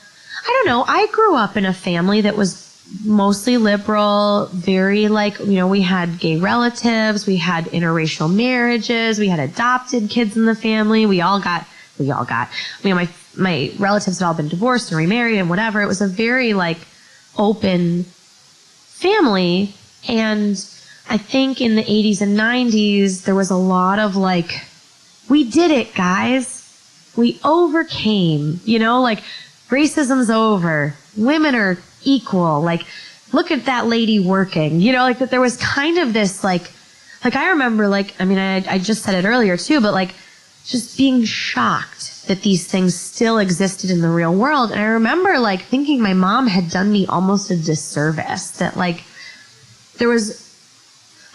I don't know, I grew up in a family that was mostly liberal, very, like, you know, we had gay relatives, we had interracial marriages, we had adopted kids in the family, we all got, you know, my relatives had all been divorced and remarried and whatever. It was a very, like, open family. And I think in the 80s and 90s, there was a lot of, like, we did it, guys. We overcame, you know, like, racism's over. Women are equal. Like, look at that lady working, you know, like, that there was kind of this, like I remember, like, I mean, I just said it earlier too, but, like, just being shocked that these things still existed in the real world. And I remember, like, thinking my mom had done me almost a disservice, that, like, there was,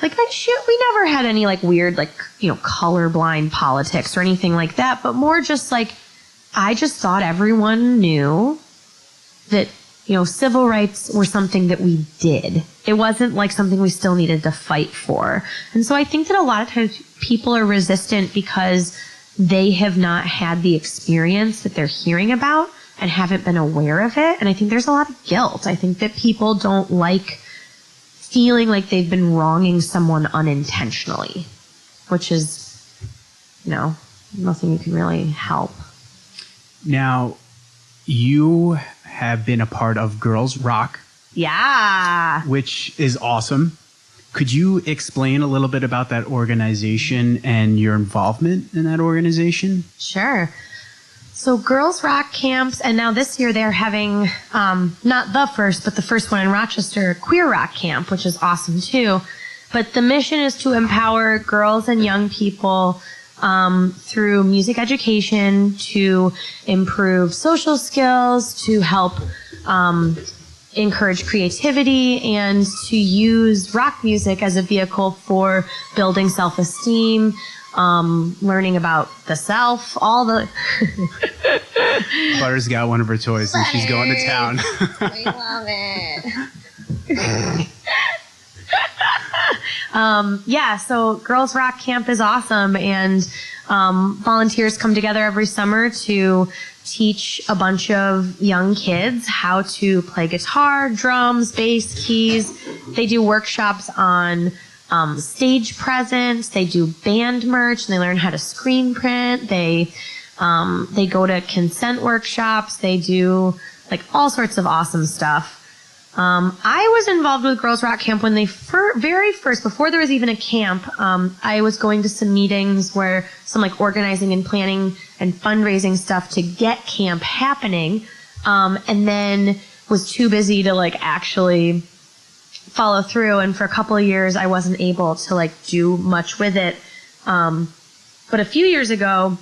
like, we never had any, like, weird, like, you know, colorblind politics or anything like that, but more just, like, I just thought everyone knew that, you know, civil rights were something that we did. It wasn't, like, something we still needed to fight for. And so I think that a lot of times people are resistant because they have not had the experience that they're hearing about and haven't been aware of it. And I think there's a lot of guilt. I think that people don't like feeling like they've been wronging someone unintentionally, which is, you know, nothing you can really help. Now, you have been a part of Girls Rock. Yeah. Which is awesome. Could you explain a little bit about that organization and your involvement in that organization? Sure. So Girls Rock camps, and now this year they're having, not the first, but the first one in Rochester, Queer Rock Camp, which is awesome too. But the mission is to empower girls and young people through music education, to improve social skills, to help encourage creativity, and to use rock music as a vehicle for building self-esteem, learning about the self, all the... Butter's got one of her toys and she's going to town. We love it. So Girls Rock Camp is awesome, and volunteers come together every summer to teach a bunch of young kids how to play guitar, drums, bass, keys. They do workshops on stage presence. They do band merch, and they learn how to screen print. They go to consent workshops. They do like all sorts of awesome stuff. I was involved with Girls Rock Camp when they very first, before there was even a camp. I was going to some meetings where some like organizing and planning and fundraising stuff to get camp happening, and then was too busy to like actually follow through. And for a couple of years, I wasn't able to like do much with it. But a few years ago,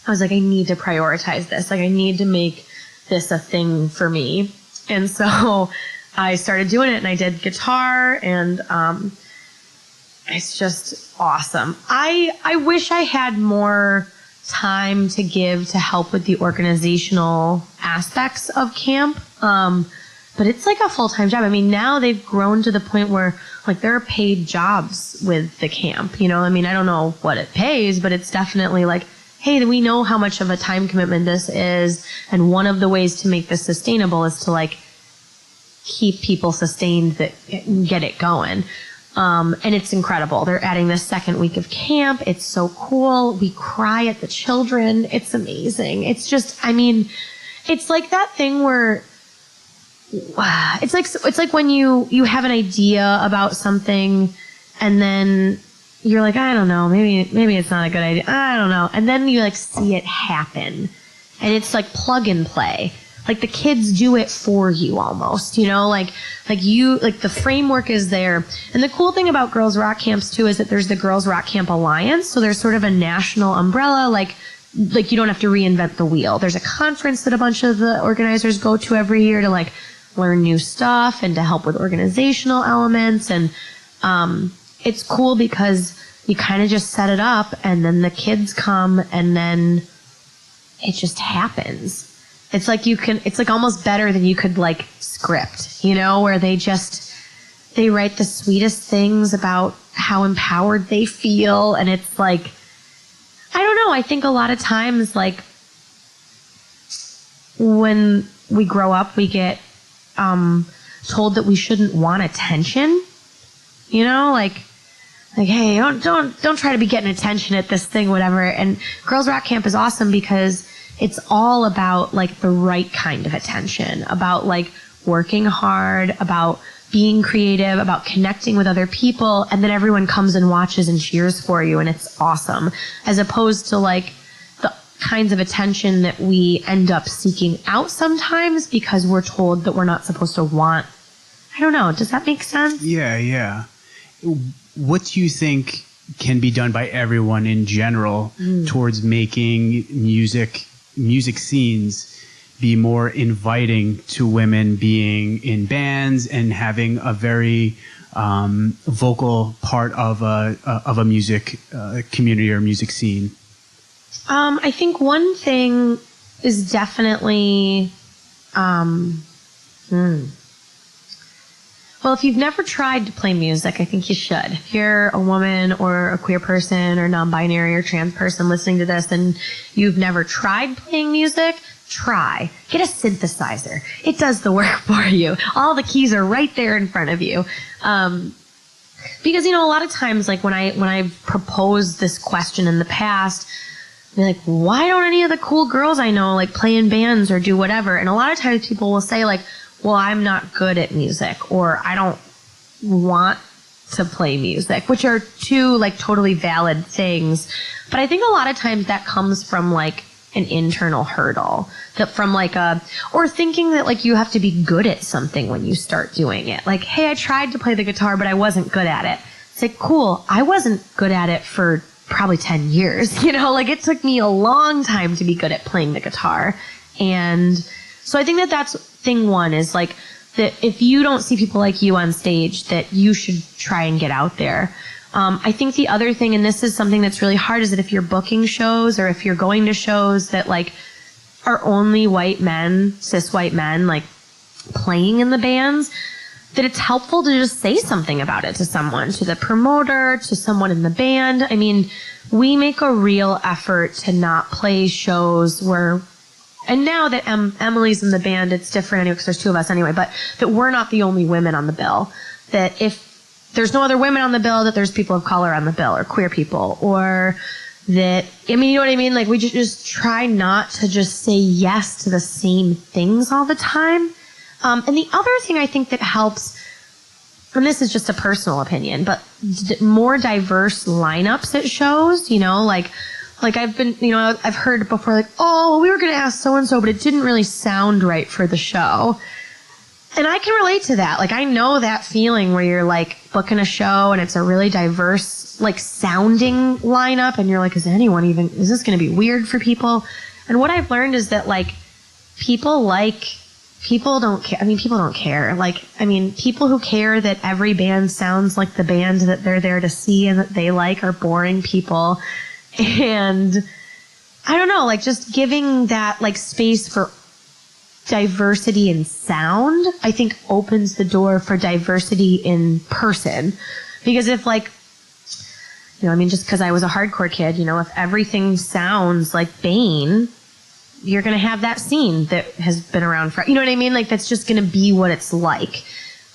I was like, I need to prioritize this. Like, I need to make this a thing for me. And so I started doing it, and I did guitar, and it's just awesome. I wish I had more time to give to help with the organizational aspects of camp. But it's like a full-time job. I mean, now they've grown to the point where like there are paid jobs with the camp. You know, I mean, I don't know what it pays, but it's definitely like, hey, we know how much of a time commitment this is, and one of the ways to make this sustainable is to like keep people sustained that get it going. And it's incredible. They're adding this second week of camp. It's so cool. We cry at the children. It's amazing. It's just, I mean, it's like that thing where it's like when you have an idea about something, and then you're like, I don't know, maybe it's not a good idea. I don't know. And then you like see it happen, and it's like plug and play. Like the kids do it for you almost, you know, like the framework is there. And the cool thing about Girls Rock Camps too is that there's the Girls Rock Camp Alliance. So there's sort of a national umbrella, like you don't have to reinvent the wheel. There's a conference that a bunch of the organizers go to every year to like learn new stuff and to help with organizational elements. And it's cool because you kind of just set it up, and then the kids come, and then it just happens. It's like it's like almost better than you could like script, you know, where they write the sweetest things about how empowered they feel. And it's like, I don't know. I think a lot of times, like when we grow up, we get told that we shouldn't want attention, you know, like, hey, don't try to be getting attention at this thing, whatever. And Girls Rock Camp is awesome because it's all about like the right kind of attention, about like working hard, about being creative, about connecting with other people, and then everyone comes and watches and cheers for you, and it's awesome. As opposed to like the kinds of attention that we end up seeking out sometimes because we're told that we're not supposed to want. I don't know. Does that make sense? Yeah. What do you think can be done by everyone in general towards making music scenes be more inviting to women being in bands and having a very vocal part of a music community or music scene? I think one thing is definitely well, if you've never tried to play music, I think you should. If you're a woman or a queer person or non-binary or trans person listening to this and you've never tried playing music, try. Get a synthesizer. It does the work for you. All the keys are right there in front of you. Because, you know, a lot of times, like when I've proposed this question in the past, be like, why don't any of the cool girls I know like play in bands or do whatever? And a lot of times people will say like, well, I'm not good at music, or I don't want to play music, which are two like totally valid things. But I think a lot of times that comes from like an internal hurdle, that from like or thinking that like you have to be good at something when you start doing it. Like, hey, I tried to play the guitar, but I wasn't good at it. It's like, cool, I wasn't good at it for probably 10 years, like it took me a long time to be good at playing the guitar. And so I think that that's thing one, is like that if you don't see people like you on stage, that you should try and get out there. I think the other thing, and this is something that's really hard, is that if you're booking shows or if you're going to shows that like are only white men, cis white men, like playing in the bands, that it's helpful to just say something about it to someone, to the promoter, to someone in the band. I mean, we make a real effort to not play shows where, and now that Emily's in the band, it's different anyway because there's two of us anyway, but that we're not the only women on the bill. That if there's no other women on the bill, that there's people of color on the bill, or queer people, or that, I mean, you know what I mean? Like, we just try not to just say yes to the same things all the time. And the other thing I think that helps, and this is just a personal opinion, but more diverse lineups at shows, like I've been, I've heard before, like, oh, well, we were going to ask so-and-so, but it didn't really sound right for the show. And I can relate to that. Like, I know that feeling where you're like booking a show and it's a really diverse, like, sounding lineup, and you're like, is this going to be weird for people? And what I've learned is that, like, people don't care. I mean, people don't care. Like, I mean, people who care that every band sounds like the band that they're there to see and that they like are boring people. And I don't know, like, just giving that, like, space for diversity in sound, I think opens the door for diversity in person. Because if, like, just because I was a hardcore kid, if everything sounds like Bane, you're going to have that scene that has been around for, you know what I mean? Like, that's just going to be what it's like.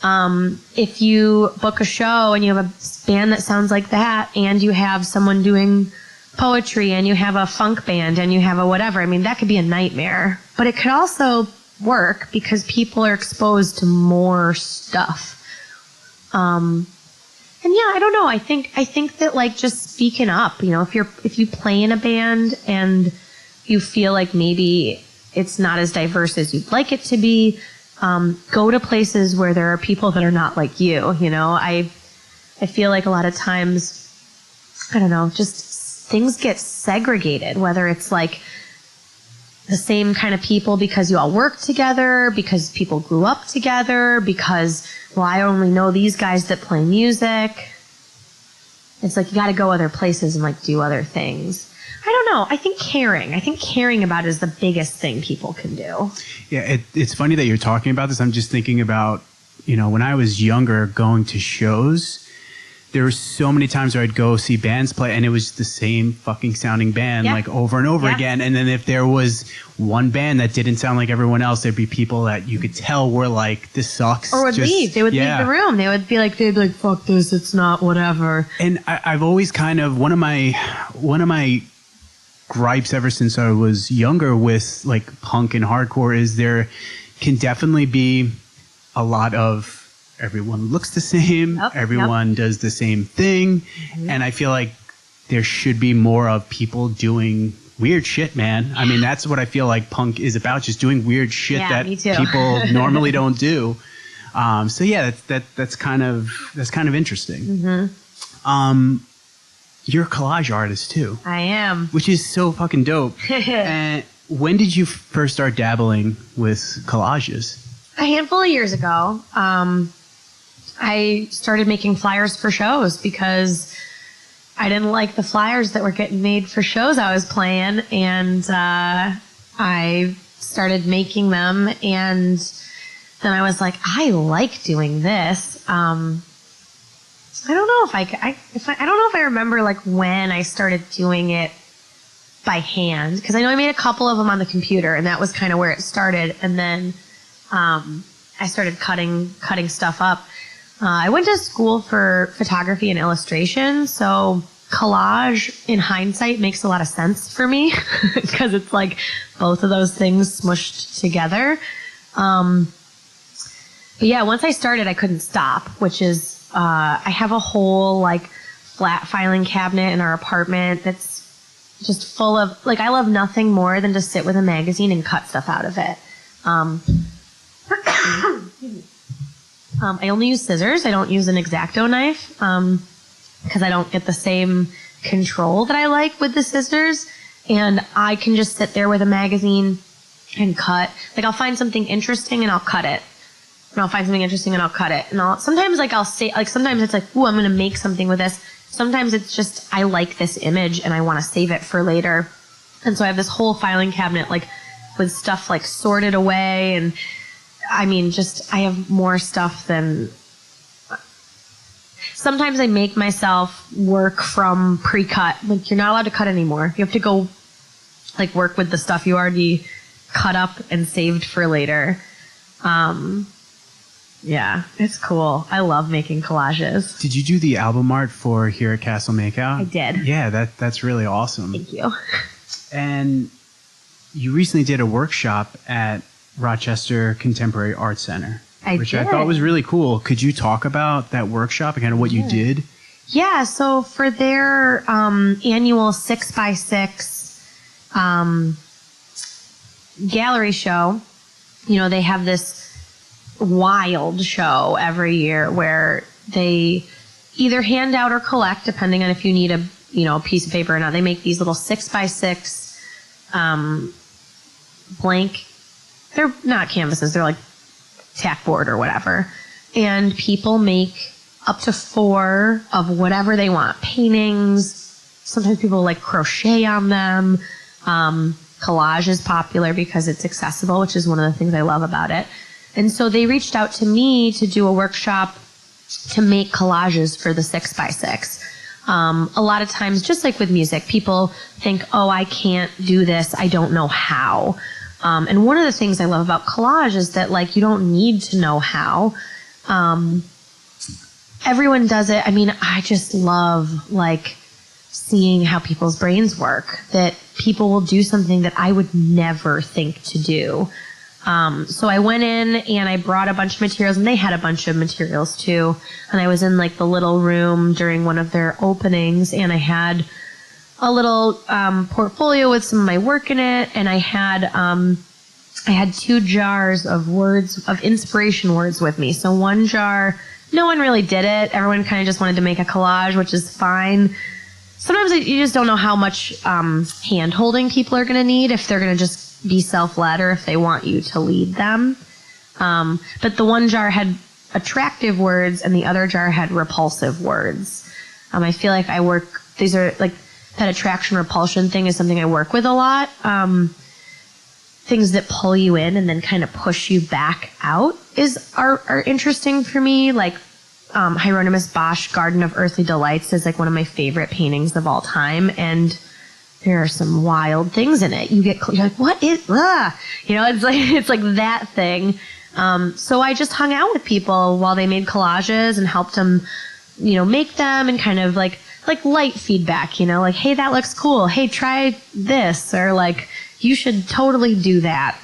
If you book a show and you have a band that sounds like that, and you have someone doing poetry, and you have a funk band, and you have a whatever, I mean, that could be a nightmare. But it could also work because people are exposed to more stuff. And yeah, I don't know. I think that, like, just speaking up, if you play in a band and you feel like maybe it's not as diverse as you'd like it to be, go to places where there are people that are not like you. I feel like a lot of times, I don't know, just things get segregated, whether it's like the same kind of people because you all work together, because people grew up together, because, well, I only know these guys that play music. It's like you got to go other places and, like, do other things. I don't know. I think caring about it is the biggest thing people can do. Yeah, it's funny that you're talking about this. I'm just thinking about, when I was younger, going to shows, there were so many times where I'd go see bands play and it was the same fucking sounding band, like, over and over again. And then if there was one band that didn't sound like everyone else, there'd be people that you could tell were like, this sucks. Or would leave. They would leave the room. They'd be like, fuck this, it's not whatever. And I've always kind of, one of my gripes ever since I was younger with, like, punk and hardcore is there can definitely be a lot of everyone looks the same, everyone does the same thing, and I feel like there should be more of people doing weird shit, man. I mean, that's what I feel like punk is about, just doing weird shit that people normally don't do. So yeah, that's kind of interesting. Mm-hmm. You're a collage artist too. I am. Which is so fucking dope. And when did you first start dabbling with collages? A handful of years ago. I started making flyers for shows because I didn't like the flyers that were getting made for shows I was playing, and I started making them, and then I was like, I like doing this. I don't know if I don't know if I remember, like, when I started doing it by hand, because I know I made a couple of them on the computer, and that was kind of where it started. And then I started cutting stuff up. I went to school for photography and illustration, so collage in hindsight makes a lot of sense for me because it's like both of those things smushed together. But yeah, once I started, I couldn't stop, which is, I have a whole like flat filing cabinet in our apartment that's just full of, like, I love nothing more than to sit with a magazine and cut stuff out of it. I only use scissors. I don't use an X-Acto knife because I don't get the same control that I like with the scissors. And I can just sit there with a magazine and cut. Like, I'll find something interesting and I'll cut it. And I'll find something interesting and I'll cut it. And sometimes, like, I'll say, like, sometimes it's like, ooh, I'm going to make something with this. Sometimes it's just, I like this image and I want to save it for later. And so I have this whole filing cabinet, like, with stuff, like, sorted away. And, I mean, just, I have more stuff than... Sometimes I make myself work from pre-cut. Like, you're not allowed to cut anymore. You have to go, like, work with the stuff you already cut up and saved for later. Yeah, it's cool. I love making collages. Did you do the album art for Here at Castle Makeout? I did. Yeah, that's really awesome. Thank you. And you recently did a workshop at Rochester Contemporary Art Center, which I thought was really cool. Could you talk about that workshop and kind of what you did? Yeah, so for their annual 6x6 gallery show, you know, they have this wild show every year where they either hand out or collect, depending on if you need a piece of paper or not. They make these little 6x6 blank. They're not canvases. They're like tack board or whatever. And people make up to 4 of whatever they want. Paintings. Sometimes people like crochet on them. Collage is popular because it's accessible, which is one of the things I love about it. And so they reached out to me to do a workshop to make collages for the 6x6. A lot of times, just like with music, people think, oh, I can't do this. I don't know how. And one of the things I love about collage is that, like, you don't need to know how. Everyone does it. I mean, I just love, like, seeing how people's brains work, that people will do something that I would never think to do. So I went in and I brought a bunch of materials, and they had a bunch of materials too. And I was in like the little room during one of their openings, and I had a little portfolio with some of my work in it, and I had 2 jars of words, of inspiration words with me. So one jar, no one really did it. Everyone kind of just wanted to make a collage, which is fine. Sometimes you just don't know how much hand-holding people are going to need, if they're going to just be self-led or if they want you to lead them. But the one jar had attractive words and the other jar had repulsive words. I feel like these are like, that attraction repulsion thing is something I work with a lot. Things that pull you in and then kind of push you back out are interesting for me. Like Hieronymus Bosch, Garden of Earthly Delights is like one of my favorite paintings of all time, and there are some wild things in it. You're like, what is, it's like that thing. So I just hung out with people while they made collages and helped them, make them, and kind of like light feedback, like, hey, that looks cool. Hey, try this, or like, you should totally do that.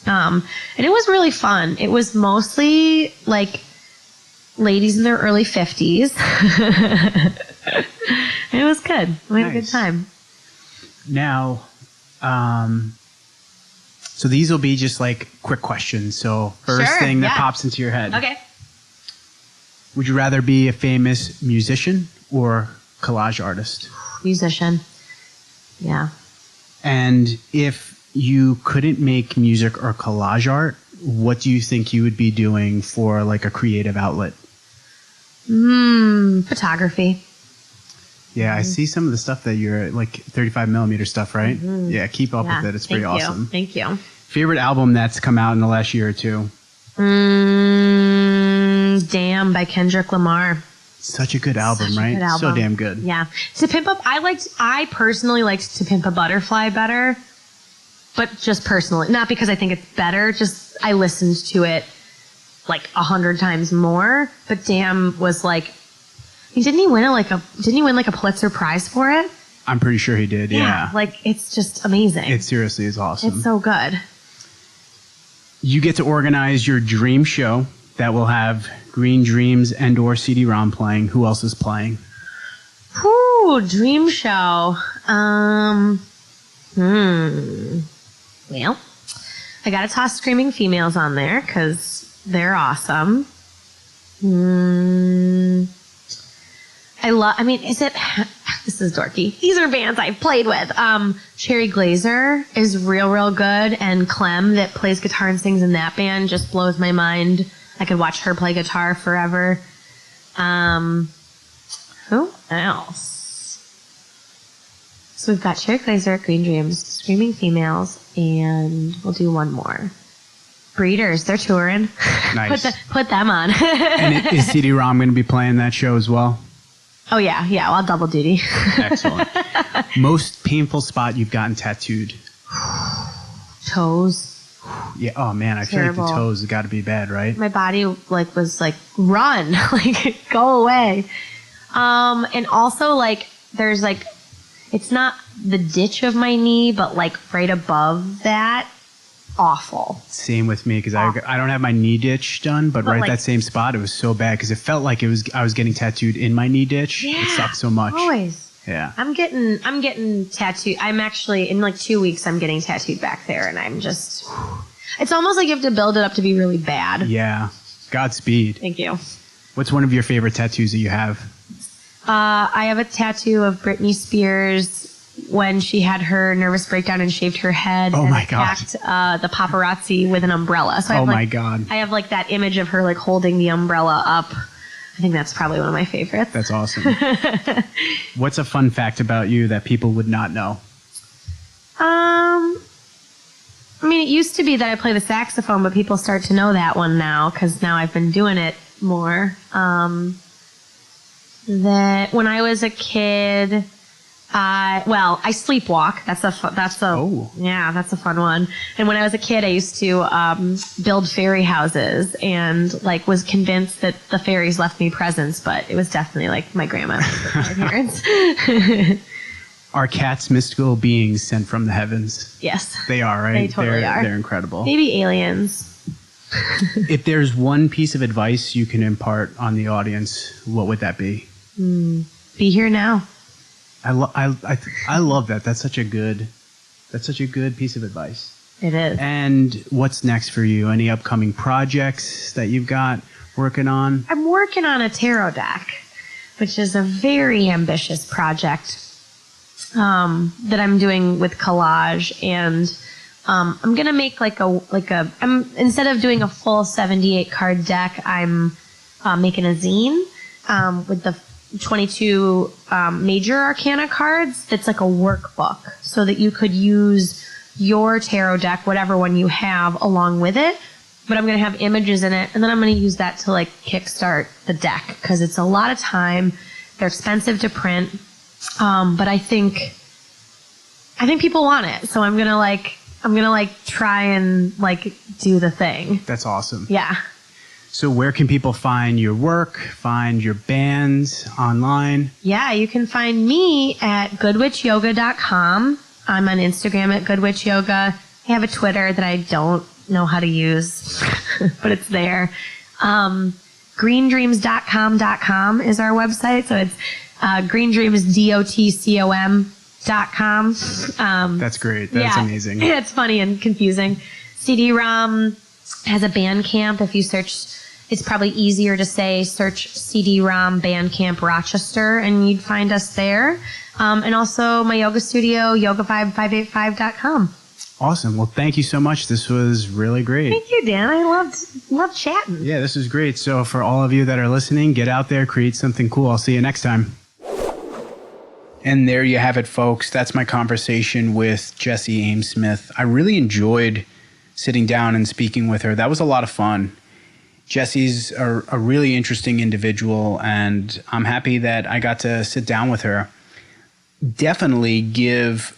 And it was really fun. It was mostly like ladies in their early 50s. It was good. We had a good time. Now, so these will be just like quick questions. So first thing that pops into your head. Okay. Would you rather be a famous musician or collage artist? Musician. Yeah. And if you couldn't make music or collage art, what do you think you would be doing for like a creative outlet? Photography. Yeah, I see some of the stuff that you're like 35 millimeter stuff, right? Mm-hmm. Yeah, keep up with it. It's pretty awesome. Thank you. Favorite album that's come out in the last year or two? Damn by Kendrick Lamar. Such a good album, right? Good album. So damn good. Yeah. To Pimp Up, I personally liked To Pimp a Butterfly better, but just personally, not because I think it's better. Just I listened to it like 100 times more. But Damn was like, Didn't he win a Pulitzer Prize for it? I'm pretty sure he did. Yeah. Like, it's just amazing. It seriously is awesome. It's so good. You get to organize your dream show that will have Green Dreams and or CD-Rom playing. Who else is playing? Whew, dream show. Well, I gotta toss Screaming Females on there because they're awesome. This is dorky. These are bands I've played with. Cherry Glazer is real good, and Clem that plays guitar and sings in that band just blows my mind. I could watch her play guitar forever. Who else? So we've got Cherry Glazer, Green Dreams, Screaming Females, and we'll do one more. Breeders, they're touring. Nice. Put them on. And is CD-Rom going to be playing that show as well? Oh, yeah. Well, I'll double duty. Excellent. Most painful spot you've gotten tattooed? Toes. Yeah. Oh, man. I feel like the toes have got to be bad, right? My body was like, run. Like, go away. And also, like, there's, like, it's not the ditch of my knee, but, like, right above that. Awful. Same with me, because I don't have my knee ditch done, but right at that same spot, it was so bad because it felt like I was getting tattooed in my knee ditch. Yeah, it sucked so much. Always. Yeah. I'm getting tattooed. I'm actually in like 2 weeks. I'm getting tattooed back there, and I'm just. It's almost like you have to build it up to be really bad. Yeah. Godspeed. Thank you. What's one of your favorite tattoos that you have? I have a tattoo of Britney Spears when she had her nervous breakdown and shaved her head and attacked the paparazzi with an umbrella. So my God. I have like that image of her like holding the umbrella up. I think that's probably one of my favorites. That's awesome. What's a fun fact about you that people would not know? I mean, it used to be that I play the saxophone, but people start to know that one now because now I've been doing it more. That when I was a kid, I sleepwalk. That's a fun one. And when I was a kid, I used to build fairy houses and like was convinced that the fairies left me presents, but it was definitely like my grandma or my parents. Are cats mystical beings sent from the heavens? Yes, they are. Right? They totally are. They're incredible. Maybe aliens. If there's one piece of advice you can impart on the audience, what would that be? Be here now. I love that. That's such a good piece of advice. It is. And what's next for you? Any upcoming projects that you've got working on? I'm working on a tarot deck, which is a very ambitious project that I'm doing with Collage, and I'm gonna make instead of doing a full 78 card deck, I'm making a zine with the 22 major arcana cards. That's like a workbook so that you could use your tarot deck, whatever one you have, along with it. But I'm going to have images in it, and then I'm going to use that to like kickstart the deck because it's a lot of time. They're expensive to print, but I think people want it. So I'm gonna try and like do the thing. That's awesome. Yeah. So where can people find your work, find your bands online? Yeah, you can find me at goodwitchyoga.com. I'm on Instagram at goodwitchyoga. I have a Twitter that I don't know how to use, but it's there. Greendreamsdotcom.com is our website. So it's greendreamsdotcom.com. That's great. That's amazing. It's funny and confusing. CD-Rom has a Bandcamp. If you search, it's probably easier to search CD-Rom Bandcamp Rochester, and you'd find us there. And also my yoga studio, YogaVibes585.com. Awesome. Well, thank you so much. This was really great. Thank you, Dan. I loved chatting. Yeah, this was great. So for all of you that are listening, get out there, create something cool. I'll see you next time. And there you have it, folks. That's my conversation with Jesse Amesmith. I really enjoyed sitting down and speaking with her. That was a lot of fun. Jesse's a really interesting individual, and I'm happy that I got to sit down with her. Definitely give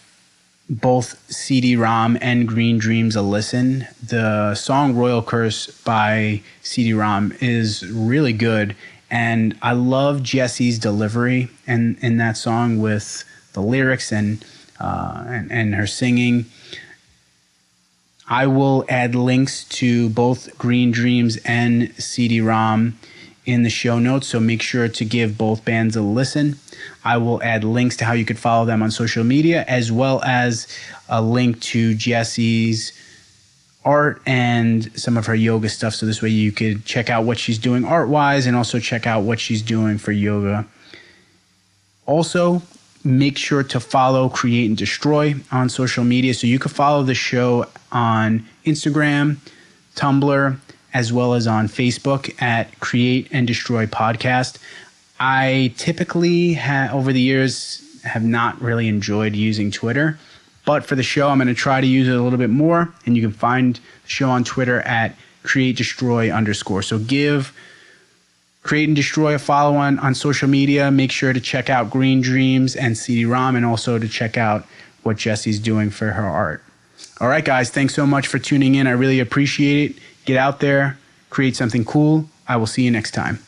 both CD-Rom and Green Dreams a listen. The song Royal Curse by CD-Rom is really good, And I love Jesse's delivery in that song with the lyrics and her singing. I will add links to both Green Dreams and CD-Rom in the show notes, so make sure to give both bands a listen. I will add links to how you could follow them on social media, as well as a link to Jesse's art and some of her yoga stuff, so this way you could check out what she's doing art-wise and also check out what she's doing for yoga. Also, make sure to follow Create and Destroy on social media, so you can follow the show on Instagram, Tumblr, as well as on Facebook at Create and Destroy Podcast. I typically over the years have not really enjoyed using Twitter, but for the show, I'm going to try to use it a little bit more, and you can find the show on Twitter at CreateDestroy_. So give Create and Destroy a follow on social media. Make sure to check out Green Dreams and CD-Rom, and also to check out what Jesse's doing for her art. All right, guys, thanks so much for tuning in. I really appreciate it. Get out there, create something cool. I will see you next time.